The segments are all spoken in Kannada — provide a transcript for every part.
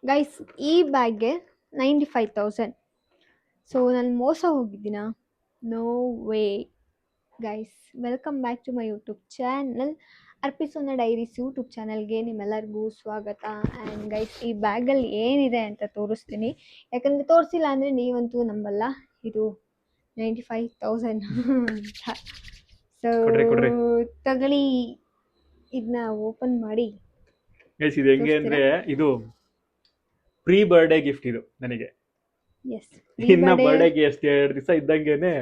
ಗೈಸ್ ಈ ಬ್ಯಾಗ್ಗೆ 95,000. ಸೊ ನಾನು ಮೋಸ ಹೋಗಿದ್ದೀನಾ? No way. Guys welcome back to my YouTube channel. ಅರ್ಪಿಸೋನ ಡೈರೀಸ್ ಯೂಟ್ಯೂಬ್ ಚಾನಲ್ಗೆ ನಿಮ್ಮೆಲ್ಲರಿಗೂ ಸ್ವಾಗತ. ಆ್ಯಂಡ್ ಗೈಸ್ ಈ ಬ್ಯಾಗಲ್ಲಿ ಏನಿದೆ ಅಂತ ತೋರಿಸ್ತೀನಿ, ಯಾಕಂದರೆ ತೋರಿಸಿಲ್ಲ ಅಂದರೆ ನೀವಂತೂ ನಂಬಲ್ಲ. ಇದು 95,000 ಅಂತ. ಸೊ ಕೊಡ್ರಿ ತಗೊಳ್ಳಿ, ಇದನ್ನ ಓಪನ್ ಮಾಡಿ ಗೈಸ್ ಇದು ಹೆಂಗೆ ಅಂದ್ರೆ ಇದು ಪ್ರೀ ಬರ್ಡೇ ಗಿಫ್ಟ್ ಇದು ನನಗೆ. ಎಸ್ ಇನ್ನ ಬರ್ಡೇಗೆ ಎಷ್ಟು 2 ದಿವಸ ಇದ್ದಂಗೆನೆ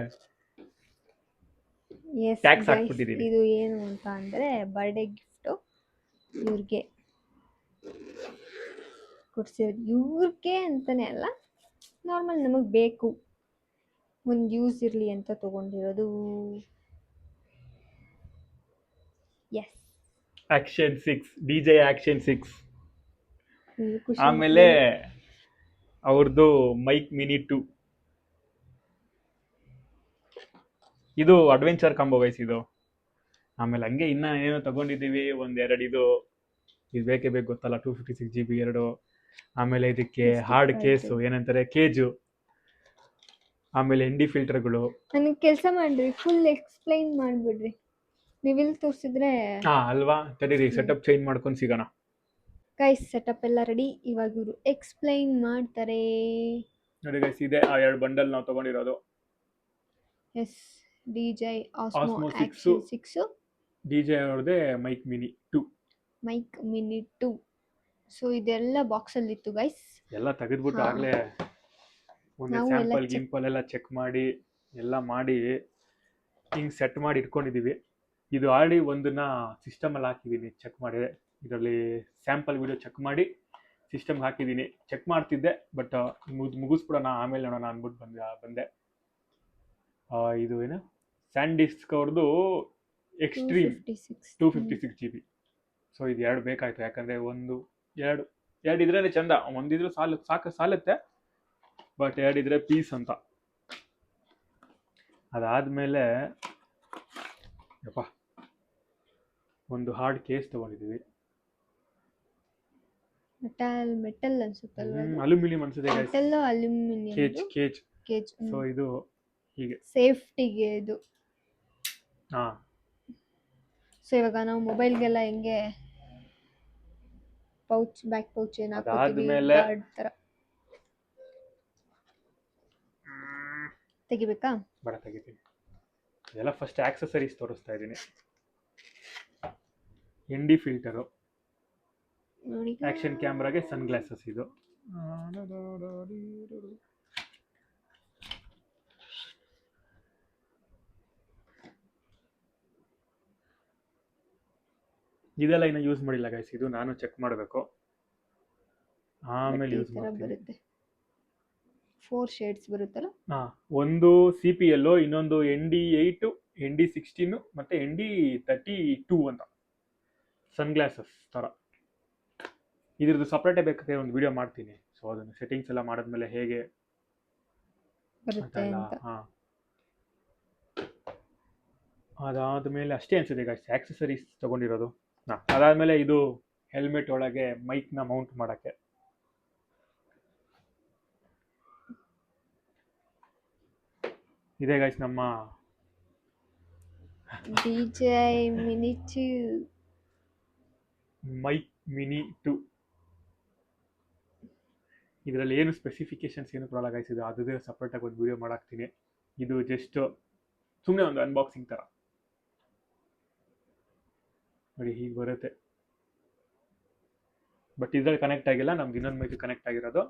ಎಸ್ ಟ್ಯಾಕ್ಸ್ ಗೈಸ್, ಹಾಕ್ಬಿಟ್ಟಿದ್ದೀನಿ. ಇದು ಏನು ಅಂತ ಅಂದರೆ ಬರ್ಡೇ ಗಿಫ್ಟು ಇವ್ರಿಗೆ ಕೊಡ್ಸಿರೋದು. ಇವ್ರಿಗೆ ಅಂತಲೇ ಅಲ್ಲ, ನಾರ್ಮಲ್ ನಮಗೆ ಬೇಕು, ಒಂದು ಯೂಸ್ ಇರಲಿ ಅಂತ ತೊಗೊಂಡಿರೋದು. Yes, action 6 DJ action 6. ಖುಷಿ. ಆಮೇಲೆ ಅವ್ರದ್ದು ಮೈಕ್ ಮಿನಿ 2. ಇದು ಅಡ್ವೆಂಚರ್ ಕಾಂಬೋ ಗೈಸ್ ಇದು. ಆಮೇಲೆ ಹಂಗೆ ಇನ್ನ ಏನೋ ತಗೊಂಡಿದ್ದೀವಿ, ಒಂದೆರಡು ಇದು ಬೇಕೇ ಬೇಕು ಗೊತ್ತಲ್ಲ, 256 GB 2. ಆಮೇಲೆ ಇದಕ್ಕೆ ಹಾರ್ಡ್ ಕೇಸು, ಏನಂತಾರೆ ಕೇಜು, ಆಮೇಲೆ ND ಫಿಲ್ಟರ್ಗಳು. ನನಗೆ ಕೆಲಸ ಮಾಡ್ರಿ, ಫುಲ್ ಎಕ್ಸ್ಪ್ಲೈನ್ ಮಾಡಿಬಿಡ್ರಿ. ನೀವು ಇಲ್ಲಿ ತೋರಿಸಿದ್ರೆ ಅಲ್ವಾ, ತಡೀರಿ ಸೆಟಪ್ ಚೇಂಜ್ ಮಾಡ್ಕೊಂಡು ಸಿಗೋಣ. ಗೈಸ್ ಸೆಟಪ್ ಎಲ್ಲ ರೆಡಿ, ಇವಾಗ ಇವರು ಎಕ್ಸ್ಪ್ಲೈನ್ ಮಾಡ್ತಾರೆ. ನೋಡಿ ಗೈಸ್, ಇದೆ ಆ 2 ಬಂಡಲ್ ನಾವು ತಗೊಂಡಿರೋದು. Yes, DJI Osmo Osmo Action 6, DJ ಅವ್ರದ್ದೇ ಮೈಕ್ ಮಿನಿ 2. Mic mini 2. ಸೊ ಇದೆಲ್ಲ ಬಾಕ್ಸಲ್ಲಿ ಇತ್ತು ಗೈಸ್. ಎಲ್ಲ ತೆಗೆದ್ಬಿಟ್ಟು ಆಗಲೇ ಒಂದು ಸ್ಯಾಂಪಲ್ ಗಿಂಪಲ್ ಎಲ್ಲ ಚೆಕ್ ಮಾಡಿ ಎಲ್ಲ ಮಾಡಿ ಹಿಂಗೆ ಸೆಟ್ ಮಾಡಿ ಇಟ್ಕೊಂಡಿದ್ದೀವಿ. ಇದು ಆಲ್ರೆಡಿ ಒಂದನ್ನ ಸಿಸ್ಟಮಲ್ಲಿ ಹಾಕಿದ್ದೀನಿ, ಚೆಕ್ ಮಾಡಿ. ಇದರಲ್ಲಿ ಸ್ಯಾಂಪಲ್ ವಿಡಿಯೋ ಚೆಕ್ ಮಾಡಿ ಸಿಸ್ಟಮ್ಗೆ ಹಾಕಿದ್ದೀನಿ. ಚೆಕ್ ಮಾಡ್ತಿದ್ದೆ, ಬಟ್ ಮುಗಿಸ್ಬಿಡೋಣ ಆಮೇಲೆ ನೋಡೋಣ ಅಂದ್ಬಿಟ್ಟು ಬಂದೆ. ಇದು ಏನು ಸ್ಯಾಂಡಿಸ್ಕ್ ಅವ್ರದ್ದು ಎಕ್ಸ್ಟ್ರೀಮ್ 256 GB. ಸೊ ಇದು 2 ಬೇಕಾಯ್ತು, ಯಾಕಂದರೆ ಎರಡು ಇದ್ರೇ ಚಂದ. ಒಂದಿದ್ರು ಸಾಲುತ್ತೆ, ಬಟ್ 2 ಇದ್ರೆ ಪೀಸ್ ಅಂತ. ಅದಾದಮೇಲೆ ಒಂದು ಹಾರ್ಡ್ ಕೇಸ್ ತಗೊಂಡಿದ್ದೀವಿ. ಮೆಟಲ್ ಅನ್ಸುತ್ತಲ್ವಾ? ಅಲ್ಯೂಮಿನಿಯಂ ಅನ್ಸುತ್ತೆ, ಮೆಟಲ್ ಅಲ್ಯೂಮಿನಿಯಂ ಕೇಜ್. ಸೊ ಇದು ಹೀಗೆ ಸೇಫ್ಟಿಗೆ ಇದು. ಹಾ, ಸೊ ಇವಾಗ ನಾವು ಮೊಬೈಲ್ಗೆಲ್ಲ ಹೆಂಗೆ ಪೌಚ್, ಬ್ಯಾಕ್ ಪೌಚ್ ಏನು ಹಾಕೋತೀವಿ, ಗಾರ್ಡ್ ಥರ ತೆಗಿಬೇಕಾ? ಬೇಡ, ತೆಗಿತೀನಿ. ಇದೆಲ್ಲ ಫಸ್ಟ್ ಆಕ್ಸೆಸರೀಸ್ ತೋರಿಸ್ತಾ ಇದ್ದೀನಿ. ND ಫಿಲ್ಟರು, ಆಕ್ಷನ್ ಕ್ಯಾಮ್ರಾಗೆ ಸನ್ ಗ್ಲಾಸಸ್. ಇದು ಇದೆಲ್ಲ ಇನ್ನು ಯೂಸ್ ಮಾಡಿಲ್ಲ ಗೈಸ್, ಇದು ನಾನು ಚೆಕ್ ಮಾಡಬೇಕು, ಆಮೇಲೆ ಯೂಸ್ ಮಾಡ್ತೀನಿ. 4 ಶೇಡ್ಸ್ ಬರುತ್ತಲ್ಲ. ಒಂದು CPL, ಇನ್ನೊಂದು ND8, ND16 ಮತ್ತೆ ND32 ಅಂತ ಸನ್ ಗ್ಲಾಸಸ್ ಥರ. ಇದ್ರದ್ದು ಸಪ್ರೇಟೇ ಬೇಕಾದ್ರೆ ಒಂದು ವಿಡಿಯೋ ಮಾಡ್ತೀನಿ. ಸೊ ಅದನ್ನು ಸೆಟ್ಟಿಂಗ್ಸ್ ಎಲ್ಲ ಮಾಡಿದ್ಮೇಲೆ ಹೇಗೆ ಬರುತ್ತೆ ಅಂತ. ಅದಾದಮೇಲೆ ಅಷ್ಟೇ ಅನ್ಸುತ್ತೆ ಗೈಸ್ ಆಕ್ಸೆಸರೀಸ್ ತಗೊಂಡಿರೋದು. ಅದಾದಮೇಲೆ ಇದು ಹೆಲ್ಮೆಟ್ ಒಳಗೆ ಮೈಕ್ನ ಮೌಂಟ್ ಮಾಡೋಕ್ಕೆ. ಇದೆ ಗೈಸ್ ನಮ್ಮ DJI Mini 2 ಮೈಕ್ ಮಿನಿ 2. ಇದರಲ್ಲಿ ಏನು ಸ್ಪೆಸಿಫಿಕೇಶನ್ಸ್ ಏನು ಕೊಡಲ್ಲ ಗೈಸ್, ಇದು ಅದೇ ಸಪ್ರೇಟಾಗಿ ಒಂದು ವಿಡಿಯೋ ಮಾಡಾಕ್ತೀನಿ. ಇದು ಜಸ್ಟ್ ಸುಮ್ಮನೆ ಒಂದು ಅನ್ಬಾಕ್ಸಿಂಗ್ ಥರ. ನೋಡಿ ಹೀಗೆ ಬರುತ್ತೆ, ಬಟ್ ಇದ್ರಲ್ಲಿ ಕನೆಕ್ಟ್ ಆಗಿಲ್ಲ, ನಮ್ಗೆ ಇನ್ನೊಂದು ಮೈಕ್ ಕನೆಕ್ಟ್ ಆಗಿರೋದು.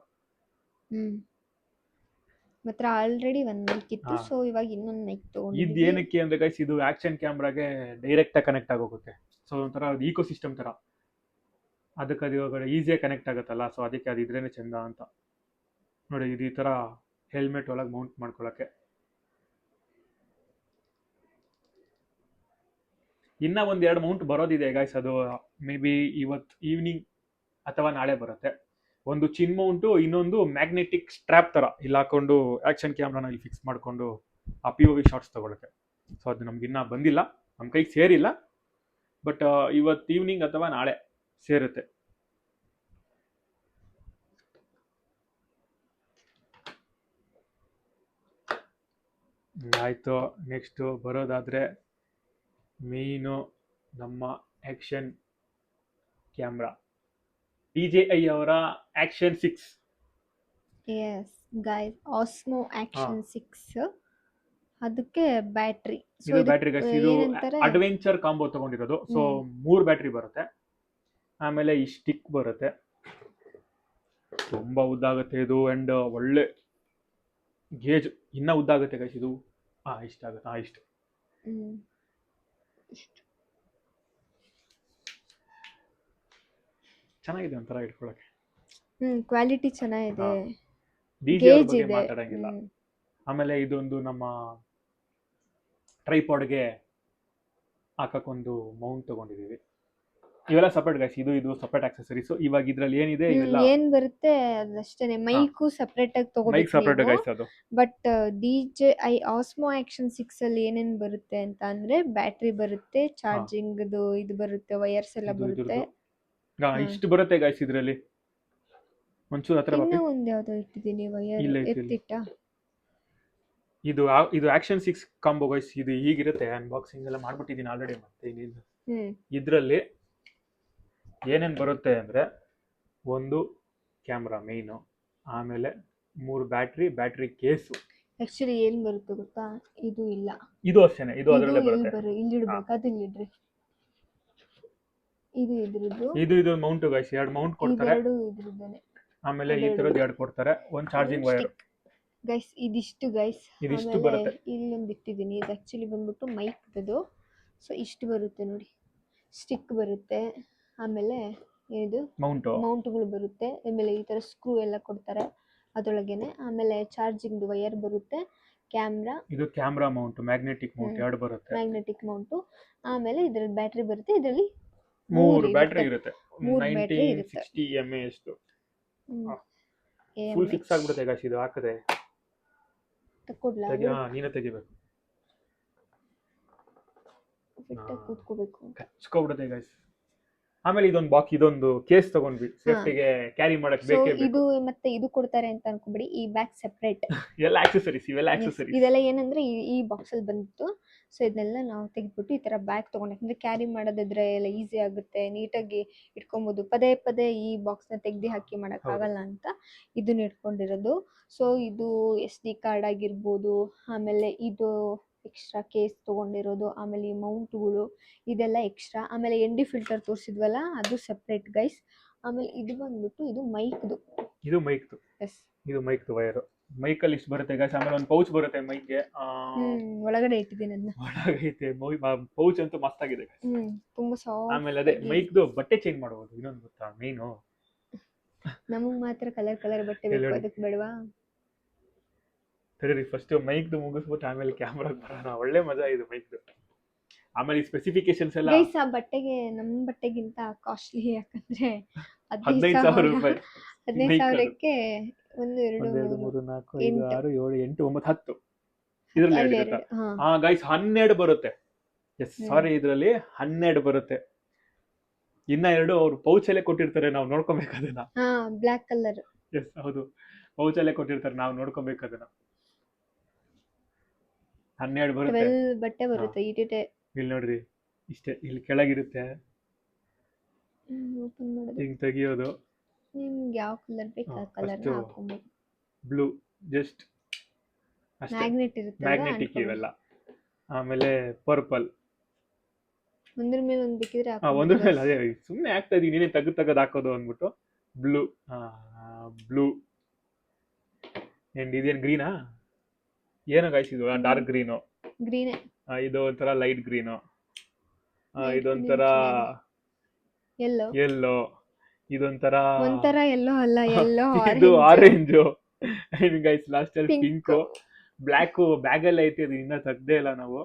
ಮಾತ್ರ ಆಲ್ರೆಡಿ ಒಂದು ಮೈಕ್ ಇತ್ತು, ಸೊ ಇವಾಗ ಇನ್ನೊಂದು ಮೈಕ್ ತಗೊಂಡಿದ್ದೀವಿ. ಇದು ಏನಕ್ಕೆ ಅಂದರೆ ಗೈಸ್, ಇದು ಆಕ್ಷನ್ ಕ್ಯಾಮ್ರಾಗೆ ಡೈರೆಕ್ಟಾಗಿ ಕನೆಕ್ಟ್ ಆಗೋಗುತ್ತೆ. ಸೊ ಒಂಥರ ಅದು ಈಕೋ ಸಿಸ್ಟಮ್ ಥರ, ಅದಕ್ಕೆ ಅದು ಇವಾಗ ಈಸಿಯಾಗಿ ಕನೆಕ್ಟ್ ಆಗುತ್ತಲ್ಲ. ಸೊ ಅದಕ್ಕೆ ಅದು ಇದ್ರೇ ಚೆಂದ ಅಂತ. ನೋಡಿ ಇದು ಈ ಥರ ಹೆಲ್ಮೆಟ್ ಒಳಗೆ ಮೌಂಟ್ ಮಾಡ್ಕೊಳ್ಳೋಕ್ಕೆ. ಇನ್ನೂ ಒಂದು 2 ಮೌಂಟ್ ಬರೋದಿದೆ ಗೈಸ್, ಅದು ಮೇ ಬಿ ಇವತ್ತು ಈವ್ನಿಂಗ್ ಅಥವಾ ನಾಳೆ ಬರುತ್ತೆ. ಒಂದು ಚಿನ್ ಮೌಂಟು, ಇನ್ನೊಂದು ಮ್ಯಾಗ್ನೆಟಿಕ್ ಸ್ಟ್ರ್ಯಾಪ್ ಥರ ಇಲ್ಲಿ ಹಾಕೊಂಡು ಆ್ಯಕ್ಷನ್ ಕ್ಯಾಮ್ರಾನ ಇಲ್ಲಿ ಫಿಕ್ಸ್ ಮಾಡಿಕೊಂಡು ಆ POV ಶಾರ್ಟ್ಸ್ ತೊಗೊಳಕ್ಕೆ. ಸೊ ಅದು ನಮ್ಗೆ ಇನ್ನೂ ಬಂದಿಲ್ಲ, ನಮ್ಮ ಕೈಗೆ ಸೇರಿಲ್ಲ, ಬಟ್ ಇವತ್ತು ಈವ್ನಿಂಗ್ ಅಥವಾ ನಾಳೆ ಸೇರುತ್ತೆ. ಆಯಿತು. ನೆಕ್ಸ್ಟು ಬರೋದಾದರೆ ಮೇಯ್ನು ನಮ್ಮ ಆ್ಯಕ್ಷನ್ ಕ್ಯಾಮ್ರಾ DJI ಅವರ action 6. Yes guys, Osmo action 6 ಅದಕ್ಕೆ ಬ್ಯಾಟ್ರಿ. ಸೊ ಇದು ಬ್ಯಾಟ್ರಿ ಗೈಸ್, ಇದು ಏನಂತಾರೆ, ಅಡ್ವೆಂಚರ್ ಕಾಂಬೋ ತಗೊಂಡಿರೋದು. ಸೊ 3 ಬ್ಯಾಟ್ರಿ ಬರುತ್ತೆ. ಆಮೇಲೆ ಈ ಸ್ಟಿಕ್ ಬರುತ್ತೆ, ತುಂಬ ಉದ್ದ ಆಗುತ್ತೆ ಇದು. ಆ್ಯಂಡ್ ಒಳ್ಳೆ ಗೇಜ್, ಇನ್ನೂ ಉದ್ದ ಆಗುತ್ತೆ ಗೈಸ್ ಇದು. ಇಷ್ಟ ಆಗುತ್ತೆ. ಇಷ್ಟು ಚೆನ್ನಾಗಿದೆ ಒಂಥರ ಇಟ್ಕೊಳಕ್ಕೆ. ಕ್ವಾಲಿಟಿ ಚೆನ್ನಾಗಿದೆ, DJ ಅವ್ರ ಬಗ್ಗೆ ಮಾತಾಡಂಗಿಲ್ಲ. ಆಮೇಲೆ ಇದೊಂದು ನಮ್ಮ ಟ್ರೈಪಾಡ್ಗೆ ಹಾಕಕ್ಕೊಂದು ಮೌಂಟ್ ತಗೊಂಡಿದೀವಿ. ಇವೆಲ್ಲ ಸಪರೇಟ್ ಗೈಸ್, ಇದು ಸಪರೇಟ್ ಆಕ್ಸೆಸರೀಸ್. ಇವಾಗ ಇದ್ರಲ್ಲಿ ಏನಿದೆ ಇವೆಲ್ಲ ಏನ್ ಬರುತ್ತೆ ಅದಷ್ಟೇನೆ. ಮೈಕು ಸಪರೇಟ್ ಆಗಿ ಮೈಕ್ ಸಪರೇಟ್ ತಗೋಬೇಕು. ಗೈಸ್ ಅದು. ಬಟ್ DJI ಆಸ್ಮೋ ಆಕ್ಷನ್ 6 ಅಲ್ಲಿ ಏನೇನ್ ಬರುತ್ತೆ ಅಂತ ಅಂದ್ರೆ, ಬ್ಯಾಟ್ರಿ ಬರುತ್ತೆ, ಚಾರ್ಜಿಂಗ್ ಇದು ಬರುತ್ತೆ, ವೈರ್ಸ್ ಎಲ್ಲ ಬರುತ್ತೆ. ಇಷ್ಟು ಬರುತ್ತೆ ಗೈಸ್ ಇದ್ರಲ್ಲಿ. ಒಂಚೂರು ಹತ್ರ ಇನ್ನೂ ಒಂದ್ ಯಾವ್ದೋ ಇಟ್ಟಿದ್ದೀನಿ ವೈರ್, ಎತ್ತಿಟ್ಟ. ಇದು ಆಕ್ಷನ್ 6 ಕಾಂಬೋ ಗೈಸ್. ಇದು ಹೀಗಿರುತ್ತೆ. ಅನ್ಬಾಕ್ಸಿಂಗ್ ಎಲ್ಲ ಮಾಡ್ಬಿಟ್ಟಿದ್ದೀನಿ ಆಲ್ರೆಡಿ. ಮತ್ತೆ ಇನ್ನೇನು ಇದ್ರಲ್ಲಿ ಏನೇನು ಬರುತ್ತೆ ಅಂದರೆ, ಒಂದು ಕ್ಯಾಮ್ರಾ ಮೇಯ್ನು, ಆಮೇಲೆ 3 ಬ್ಯಾಟ್ರಿ ಕೇಸು. ಆಕ್ಚುಲಿ ಏನ್ ಬರುತ್ತೆ ಗೊತ್ತಾ, ಇದು ಇಲ್ಲ, ಇದು ಅಷ್ಟೇನೆ, ಇದು ಅದರಲ್ಲೇ ಬರುತ್ತೆ. ಇಲ್ಲಿ ಇಡ್ಬೇಕು, ಅದನ್ನ ಇಡ್ರಿ. ಇದು ಇದ್ರದ್ದು, ಇದು ಮೌಂಟ್ ಗೈಸ್. 2 ಮೌಂಟ್ ಕೊಡ್ತಾರೆ. ಇವೆರಡು ಇದ್ರದ್ದೇನೆ. ಆಮೇಲೆ ಈ ತರದ್ದು 2 ಕೊಡ್ತಾರೆ. ಒಂದು ಚಾರ್ಜಿಂಗ್ ವೈರ್ ಗೈಸ್. ಇದಿಷ್ಟು ಗೈಸ್. ಇದಿಷ್ಟು ಬರುತ್ತೆ. ಇಲ್ಲೊಂದು ಇಟ್ಟಿದ್ದೀನಿ. ಇದು ಆಕ್ಚುಲಿ ಬಂದ್ಬಿಟ್ಟು ಮೈಕ್ದು. ಸೊ ಇಷ್ಟು ಬರುತ್ತೆ ನೋಡಿ. ಸ್ಟಿಕ್ ಬರುತ್ತೆ, ಆಮೇಲೆ ಇದು ಮೌಂಟ್ಗಳು ಬರುತ್ತೆ, ಆಮೇಲೆ ಈ ತರ ಸ್ಕ್ರೂ ಎಲ್ಲ ಕೊಡ್ತಾರೆ ಅದರೊಳಗೇನೆ. ಆಮೇಲೆ ಚಾರ್ಜಿಂಗ್ ವೈರ್ ಬರುತ್ತೆ, ಕ್ಯಾಮ್ರಾ, ಇದು ಕ್ಯಾಮ್ರಾ ಮೌಂಟ್, ಮ್ಯಾಗ್ನೆಟಿಕ್ ಮೌಂಟ್ 2 ಬರುತ್ತೆ. Magnetic Mount. ಆಮೇಲೆ ಇದ್ರಲ್ಲಿ ಬ್ಯಾಟ್ರಿ ಬರುತ್ತೆ. ಇದರಲ್ಲಿ 3 ಬ್ಯಾಟ್ರಿ ಇರುತ್ತೆ. 1960 mAh ಫುಲ್ ಫಿಕ್ಸ್ ಆಗ್ಬಿಡುತ್ತೆ ಗೈಸ್. ಇದು ಹಾಕದೆ ತಕ್ಕೊಡ್ಲಾ, ನೀನೇ ತೆಗಿಬೇಕು, ಕೂತ್ಕೋಬೇಕು, ಕಚ್ಕೊಬಿಡುತ್ತೆ ಗೈಸ್. ಆಮೇಲೆ ಇದೊಂದು ಕೇಸ್ ತಗೊಂಡ್ವಿ, ಸೇಫ್ಟಿಗೆ ಕ್ಯಾರಿ ಮಾಡಕ್ ಬೇಕೇ ಬೇಕು. ಇದು ಮತ್ತೆ ಇದು ಕೊಡ್ತಾರೆ ಅಂತ ಅನ್ಕೊಂಬಿಡಿ. ಈ ಬ್ಯಾಗ್ ಸೆಪರೇಟ್. ಎಲ್ಲ ಆಕ್ಸೆಸರೀಸ್, ಇವೆಲ್ಲ ಆಕ್ಸೆಸರೀಸ್. ಇದೆಲ್ಲ ಏನಂದ್ರೆ ಈ ಬಾಕ್ಸ್ ಅಲ್ಲಿ ಬಂದಿತ್ತು. ಸೊ ಇದನ್ನೆಲ್ಲ ನಾವು ತೆಗೆದ್ಬಿಟ್ಟು ಈ ತರ ಬ್ಯಾಗ್ ತಗೊಂಡೆ, ಯಾಕಂದ್ರೆ ಕ್ಯಾರಿ ಮಾಡೋದಿದ್ರೆ ಎಲ್ಲ ಈಸಿ ಆಗುತ್ತೆ, ನೀಟಾಗಿ ಇಟ್ಕೊಬಹುದು. ಪದೇ ಪದೇ ಈ ಬಾಕ್ಸ್ ನ ತೆಗ್ದು ಹಾಕಿ ಮಾಡಕ್ ಆಗಲ್ಲ ಅಂತ ಇದನ್ನ ಇಟ್ಕೊಂಡಿರೋದು. ಸೊ ಇದು SD ಕಾರ್ಡ್ ಆಗಿರ್ಬೋದು, ಆಮೇಲೆ ಇದು ಎಕ್ಸ್ಟ್ರಾ ಕೇಸ್ ತಗೊಂಡಿರೋದು, ಆಮೇಲೆ ಈ ಮೌಂಟ್ಗಳು ಇದೆಲ್ಲ ಎಕ್ಸ್ಟ್ರಾ. ಆಮೇಲೆ ND ಫಿಲ್ಟರ್ ತೋರಿಸಿದ್ವಲ್ಲ, ಅದು ಸೆಪರೇಟ್ ಗೈಸ್. ಆಮೇಲೆ ಇದು ಬಂದ್ಬಿಟ್ಟು ಇದು ಮೈಕ್ದು. ಎಸ್, ಇದು ಮೈಕ್ದು ವೈರ್. ಮೈಕಲ್ಲಿ ಇಷ್ಟು ಬರುತ್ತೆ ಗೈಸ್. ಆಮೇಲೆ ಒಂದು ಪೌಚ್ ಬರುತ್ತೆ ಮೈಕ್ಗೆ. ಒಳಗಡೆ ಇಟ್ಟಿದ್ದೀನಿ ಅದನ್ನ. ಒಳಗೈತೆ ಪೌಚ್ ಅಂತೂ ಮಸ್ತ್ ಆಗಿದೆ ಗೈಸ್. ತುಂಬಾ ಸಾಫ್ಟ್. ಆಮೇಲೆ ಅದೇ ಮೈಕ್ದು ಬಟ್ಟೆ ಚೇಂಜ್ ಮಾಡಬಹುದು. ಇನ್ನೊಂದು ಗೊತ್ತಾ ಮೇನು, ನಮಗ್ ಮಾತ್ರ ಕಲರ್ ಬಟ್ಟೆ ಬೇಕು, ಅದಕ್ಕೆ ಬೇಡವಾ? ಸರಿ, ಫಸ್ಟ್ ಮೈಕ್ದು ಮುಗಿಸ್ಬಿಟ್ಟು ಆಮೇಲೆ ಕ್ಯಾಮ್ರಾಗೆ ಬರೋಣ. ಒಳ್ಳೆ ಮಜಾ ಇದು ಮೈಕ್ದು. ಆಮೇಲೆ ಈ ಸ್ಪೆಸಿಫಿಕೇಶನ್ಸ್ ಎಲ್ಲ ಗೈಸ್, ಆ ಬಟ್ಟೆಗೆ ನಮ್ಮ ಬಟ್ಟೆಗಿಂತ ಕಾಸ್ಟ್ಲಿ, ಯಾಕಂದ್ರೆ 15,000 ರೂಪಾಯಿ. 15,000ಕ್ಕೆ 1 2 3 4 5 6 7 8 9 10 ಇದರಲ್ಲಿ ಗೈಸ್ 12 ಬರುತ್ತೆ. ಸಾರಿ, ಇದರಲ್ಲಿ 12 ಬರುತ್ತೆ. ಇನ್ನ 2 ಅವ್ರು ಪೌಚ್ ಅಲ್ಲೇ ಕೊಟ್ಟಿರ್ತಾರೆ, ನಾವು ನೋಡ್ಕೊಬೇಕು ಅದನ್ನ. Black colour. ಎಸ್, ಹೌದು, ಪೌಚ್ ಅಲ್ಲೇ ಕೊಟ್ಟಿರ್ತಾರೆ, ನಾವು ನೋಡ್ಕೊಬೇಕು ಅದನ್ನ. 12 ಬರುತ್ತೆ. 12 ಬಟ್ಟೆ ಬರುತ್ತೆ. ಇಟ್ಟಿಟ್ಟೆ ಇಲ್ಲಿ ನೋಡ್ರಿ, ಇಷ್ಟೇ. ಇಲ್ಲಿ ಕೆಳಗಿರುತ್ತೆ, ಓಪನ್ ಮಾಡೋದು, ಹಿಂಗ್ ತೆಗಿಯೋದು. ನಿಮ್ಗೆ ಯಾವ ಕಲರ್ ಬೇಕು ಆ ಕಲರ್ ಹಾಕೊಂಬೋದು. ಬ್ಲೂ, ಜಸ್ಟ್ ಮ್ಯಾಗ್ನೆಟ್ ಇರುತ್ತೆ, ಮ್ಯಾಗ್ನೆಟಿಕ್ ಇವೆಲ್ಲ. ಆಮೇಲೆ ಪರ್ಪಲ್, ಒಂದ್ರ ಮೇಲೆ ಒಂದು ಬೇಕಿದ್ರೆ ಒಂದ್ರ ಮೇಲೆ. ಅದೇ ಸುಮ್ಮನೆ ಆಗ್ತಾ ಇದೀನಿ, ನೀನೇ ತೆಗೆದು ಹಾಕೋದು ಅಂದ್ಬಿಟ್ಟು. ಬ್ಲೂ ಅಂಡ್ ಇದೇನು ಗ್ರೀನಾ? ಏನೋ ಗೈಸ್, ಇದು ಡಾರ್ಕ್ ಗ್ರೀನು. ಇದು ಒಂಥರ ಲೈಟ್ ಗ್ರೀನು. ಇದೊಂಥರ ಯೆಲ್ಲೋ. ಇದೊಂಥರ ಯೆಲ್ಲೋ ಅಲ್ಲ, ಯೆಲ್ಲೋ ಇದು ಆರೆಂಜು. ಗೈಸ್ ಲಾಸ್ಟ್ ಅಲ್ಲಿ ಪಿಂಕು. ಬ್ಲ್ಯಾಕ್ ಬ್ಯಾಗ್ ಅಲ್ಲಿ ಐತಿ, ಅದು ಇನ್ನ ತೆಗ್ದೇ ಇಲ್ಲ ನಾವು.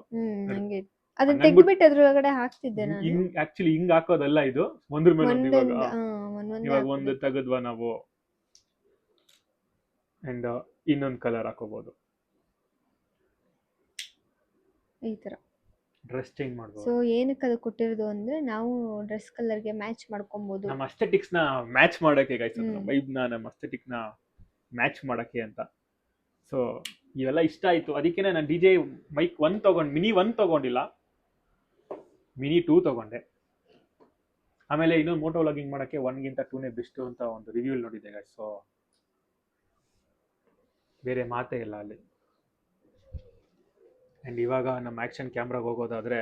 ಅದನ್ನ ತೆಗ್ದ್ಬಿಟ್ಟು ಅದ್ರೊಳಗಡೆ ಹಾಕ್ತಿದ್ದೆ ನಾನು. ಆಕ್ಚುಲಿ ಹಿಂಗ್ ಹಾಕೋದಲ್ಲ, ಇದು ಒಂದ್ರ ಮೇಲೆ ಇವಾಗ ಒಂದು ತೆಗೆದ್ವಾ ನಾವು. ಅಂಡ್ ಇನ್ನೊಂದು ಕಲರ್ ಹಾಕೋಬಹುದು, ಈ ತರ ಡ್ರೆಸ್ ಚೇಂಜ್ ಮಾಡಬಹುದು. ಸೊ ಏನಕ್ಕೆ ಅದು ಕೊಟ್ಟಿರೋದು ಅಂದ್ರೆ, ನಾವು ಡ್ರೆಸ್ ಕಲರ್ಗೆ ಮ್ಯಾಚ್ ಮಾಡ್ಕೊಬಹುದು, ನಮ್ಮ ಅಸ್ಥೆಟಿಕ್ಸ್ ನ ಮ್ಯಾಚ್ ಮಾಡಕ್ಕೆ ಗೈಸ್. ವೈಬ್ ನ, ನಮ್ಮ ಅಸ್ಥೆಟಿಕ್ ನ ಮ್ಯಾಚ್ ಮಾಡಕ್ಕೆ ಅಂತ. ಸೊ ಇವೆಲ್ಲ ಇಷ್ಟ ಆಯ್ತು, ಅದಕ್ಕೆ ನಾನು ಡಿ ಜೆ ಮೈಕ್ ಮಿನಿ 1 ತಗೊಂಡಿಲ್ಲ, ಮಿನಿ 2 ತಗೊಂಡೆ. ಆಮೇಲೆ ಇನ್ನೊಂದು ಮೋಟೋ ವ್ಲಾಗಿಂಗ್ ಮಾಡೋಕ್ಕೆ 1ಗಿಂತ 2ನೇ ಬೆಸ್ಟ್ ಅಂತ ಒಂದು ರಿವ್ಯೂ ನೋಡಿದ್ದೆ ಗೈಸ್. ಸೊ ಬೇರೆ ಮಾತೇ ಇಲ್ಲ ಅಲ್ಲಿ. ಆ್ಯಂಡ್ ಇವಾಗ ನಮ್ಮ ಆ್ಯಕ್ಷನ್ ಕ್ಯಾಮ್ರಾಗೆ ಹೋಗೋದಾದರೆ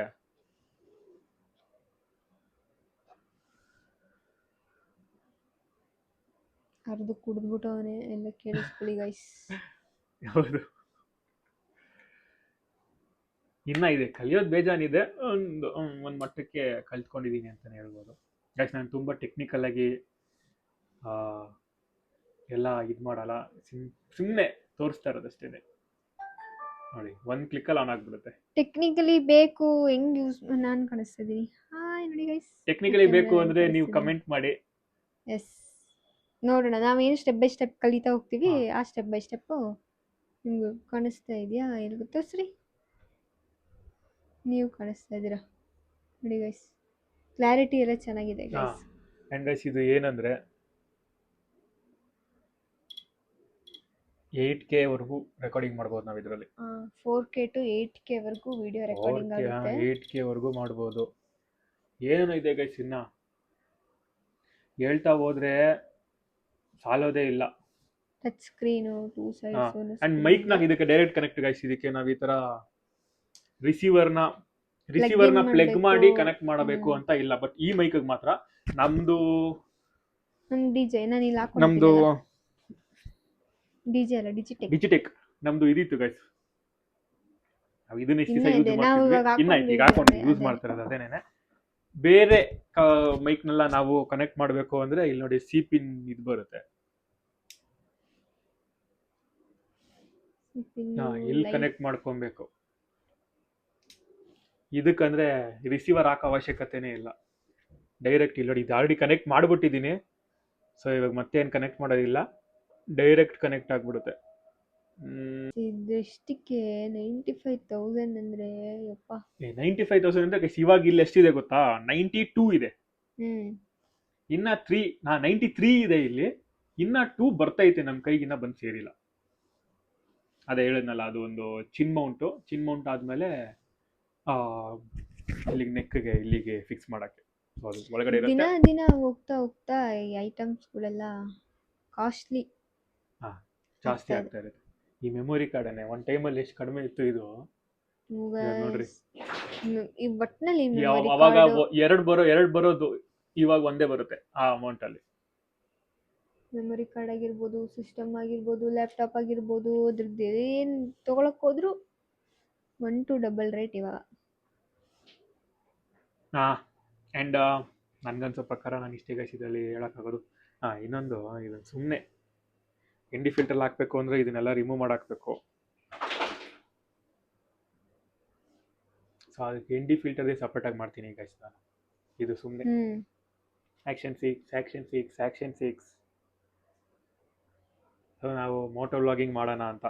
ಅರ್ದು ಕುಡಿದ್ಬಿಟ್ಟವನೇ, ಎಲ್ಲ ಕೇಳಿಸ್ಕೊಳ್ಳಿ ಗೈಸ್. ಹೌದು, ಇನ್ನ ಇದೆ ಕಲಿಯೋದು ಬೇಜಾನಿದೆ, ಒಂದು ಮಟ್ಟಕ್ಕೆ ಕಲ್ತ್ಕೊಂಡಿದ್ದೀನಿ ಅಂತಲೇ ಹೇಳ್ಬೋದು. ಯಾಕೆ ನಾನು ತುಂಬ ಟೆಕ್ನಿಕಲ್ ಆಗಿ ಎಲ್ಲ ಇದು ಮಾಡಲ್ಲ, ಸುಮ್ಮನೆ ತೋರಿಸ್ತಾ ಇರೋದಷ್ಟೇ. ನೋಡಿ, ಒಂದು ಕ್ಲಿಕ್ಕಲ್ಲಿ ಆನ್ ಆಗಿಬಿಡುತ್ತೆ. ಟೆಕ್ನಿಕಲಿ ಬೇಕು ಹೆಂಗ್ ಯೂಸ್ ನಾನು ಕಾಣಿಸ್ತಿದ್ದೀನಿ. ಹಾಯ್ ನೋಡಿ ಗೈಸ್, ಟೆಕ್ನಿಕಲಿ ಬೇಕು ಅಂದರೆ ನೀವು ಕಮೆಂಟ್ ಮಾಡಿ. ಎಸ್, ನೋಡೋಣ ನಾವೇನು ಸ್ಟೆಪ್ ಬೈ ಸ್ಟೆಪ್ ಕಲಿತಾ ಹೋಗ್ತೀವಿ, ಆ ಸ್ಟೆಪ್ ಬೈ ಸ್ಟೆಪ್ಪು ನಿಮ್ಗೆ ಕಾಣಿಸ್ತಾ ಇದೆಯಾ? ಎಲ್ಲಿ ಗೊತ್ತೋಸ್ರಿ, ನೀವು ಕಾಣಿಸ್ತಾ ಇದ್ದೀರಾ ನೋಡಿ ಗೈಸ್, ಕ್ಲಾರಿಟಿ ಎಲ್ಲ ಚೆನ್ನಾಗಿದೆ ಗೈಸ್. ಆ್ಯಂಡ್ ಗೈಸ್ ಇದು ಏನಂದರೆ 8K ವರೆಗೂ ರೆಕಾರ್ಡಿಂಗ್ ಮಾಡ್ಬೋದು ನಾವು ಇದರಲ್ಲಿ. 4K to 8K ವರೆಗೂ ವಿಡಿಯೋ ರೆಕಾರ್ಡಿಂಗ್ ಆಗುತ್ತೆ. 8K ವರೆಗೂ ಮಾಡ್ಬೋದು. ಏನು ಇದೆ ಗೈಸ್, ಇನ್ನ ಹೇಳ್ತಾ ಹೋದ್ರೆ ಸಾಲೋದೇ ಇಲ್ಲ. Touch screen, 2 sides, and mic ನಾಗ ಇದಕ್ಕೆ ಡೈರೆಕ್ಟ್ ಕನೆಕ್ಟ್ ಗೈಸ್. ಇದಕ್ಕೆ ನಾವು ಈ ತರ ರಿಸೀವರ್ನ ಪ್ಲಗ್ ಮಾಡಿ ಕನೆಕ್ಟ್ ಮಾಡಬೇಕು ಅಂತ ಇಲ್ಲ. ಬಟ್ ಈ ಮೈಕ್ ಮಾತ್ರ ನಮ್ದು ಡಿಜೆ ನಾನು ಇಲ್ಲಿ ನಮ್ದು ಡಿಜೆ ಅಲ್ಲ, ಡಿಜಿಟೆಕ್ ನಮ್ದು ಇದಿತ್ತು ಗೈಸ್. ನಾವು ಇದನ್ನ ಇಷ್ಟು ಯೂಸ್ ಮಾಡ್ತಿದ್ವಿ, ಇನ್ನ ಈಗ ಹಾಕೊಂಡು ಯೂಸ್ ಮಾಡ್ತಾ ಇರೋದು ಅದೇನೇನೆ. ಬೇರೆ ಮೈಕ್ನೆಲ್ಲ ನಾವು ಕನೆಕ್ಟ್ ಮಾಡಬೇಕು ಅಂದ್ರೆ ಇಲ್ಲಿ ನೋಡಿ ಸಿ ಪಿನ್ ಇದು ಬರುತ್ತೆ, ಇಲ್ಲಿ ಕನೆಕ್ಟ್ ಮಾಡ್ಕೊಬೇಕು. ಇದಕ್ಕಂದ್ರೆ ರಿಸೀವರ್ ಹಾಕೋ ಅವಶ್ಯಕತೆನೇ ಇಲ್ಲ, ಡೈರೆಕ್ಟ್ ಇಲ್ಲಿ ನೋಡಿ ಇದು ಆಲ್ರೆಡಿ ಕನೆಕ್ಟ್ ಮಾಡ್ಬಿಟ್ಟಿದ್ದೀನಿ. ಸೊ ಇವಾಗ ಮತ್ತೇನು ಕನೆಕ್ಟ್ ಮಾಡೋದಿಲ್ಲ, ಡೈರೆಕ್ಟ್ ಕನೆಕ್ಟ್ ಆಗ್ಬಿಡುತ್ತೆ. ಇದೆಷ್ಟಕ್ಕೆ 95,000 ಅಂದ್ರೆ ಯಪ್ಪ, 95,000 ಅಂದ್ರೆ ಇವಾಗ ಇಲ್ಲಿ ಎಷ್ಟಿದೆ ಗೊತ್ತಾ? 92 ಇದೆ. ಇನ್ನ 93 ಇದೆ ಇಲ್ಲಿ, ಇನ್ನ 2 ಬರ್ತೈತೆ ನಮ್ಮ ಕೈಗೆ, ಇನ್ನ ಬಂದು ಸೇರಿಲ್ಲ. ಅದೇ ಹೇಳಿದ್ನಲ್ಲ, ಅದು ಒಂದು ಚಿನ್ ಮೌಂಟ್ ಆದ್ಮೇಲೆ ಇಲ್ಲಿಗೆ ನೆಕ್ಗೆ ಇಲ್ಲಿಗೆ ಫಿಕ್ಸ್ ಮಾಡಕ್ಕೆ ಅದು ಒಳಗಡೆ ಇರುತ್ತೆ. ದಿನ ಹೋಗ್ತಾ ಈ ಐಟಮ್ಸ್ಗಳೆಲ್ಲ ಕಾಸ್ಟ್ಲಿ ಜಾಸ್ತಿ ಆಗ್ತಾ ಇರುತ್ತೆ. ಈ ಮೆಮೊರಿ ಕಾರ್ಡನ್ನೇ ಒಂದು ಟೈಮಲ್ಲಿ ಎಷ್ಟು ಕಡಿಮೆ ಇತ್ತು ಇದು ನೋಡ್ರಿ. ಈ ಒಟ್ಟಿನಲ್ಲಿ ಅವಾಗ ಎರಡು ಬರೋದು ಇವಾಗ ಒಂದೇ ಬರುತ್ತೆ ಆ ಅಮೌಂಟ್ ಅಲ್ಲಿ. ಮೆಮೊರಿ ಕಾರ್ಡ್ ಆಗಿರ್ಬೋದು, ಸಿಸ್ಟಮ್ ಆಗಿರ್ಬೋದು, ಲ್ಯಾಪ್ಟಾಪ್ ಆಗಿರ್ಬೋದು, ಅದ್ರದ್ದು ಏನು ತೊಗೊಳಕ್ ಹೋದ್ರು 1 to double ರೇಟ್ ಇವಾಗ. ಆ್ಯಂಡ್ ನನ್ಗನ್ಸೋ ಪ್ರಕಾರ ನಾನು ಇಷ್ಟೇ ಗೈಸ್ ಇದರಲ್ಲಿ ಹೇಳೋಕ್ಕಾಗೋದು. ಇನ್ನೊಂದು ಇದನ್ನು ಸುಮ್ಮನೆ ND ಫಿಲ್ಟರ್ ಹಾಕಬೇಕು ಅಂದರೆ ಇದನ್ನೆಲ್ಲ ರಿಮೂವ್ ಮಾಡಾಕಬೇಕು. ಸೊ ಅದಕ್ಕೆ ND ಫಿಲ್ಟರ್ದೇ ಸಪ್ರೇಟಾಗಿ ಮಾಡ್ತೀನಿ ಗೈಸ್ ನಾನು. ಇದು ಸುಮ್ಮನೆ ಆ್ಯಕ್ಷನ್ ಸಿಕ್ಸ್ ಸೊ ನಾವು ಮೋಟೋ ವ್ಲಾಗಿಂಗ್ ಮಾಡೋಣ ಅಂತ.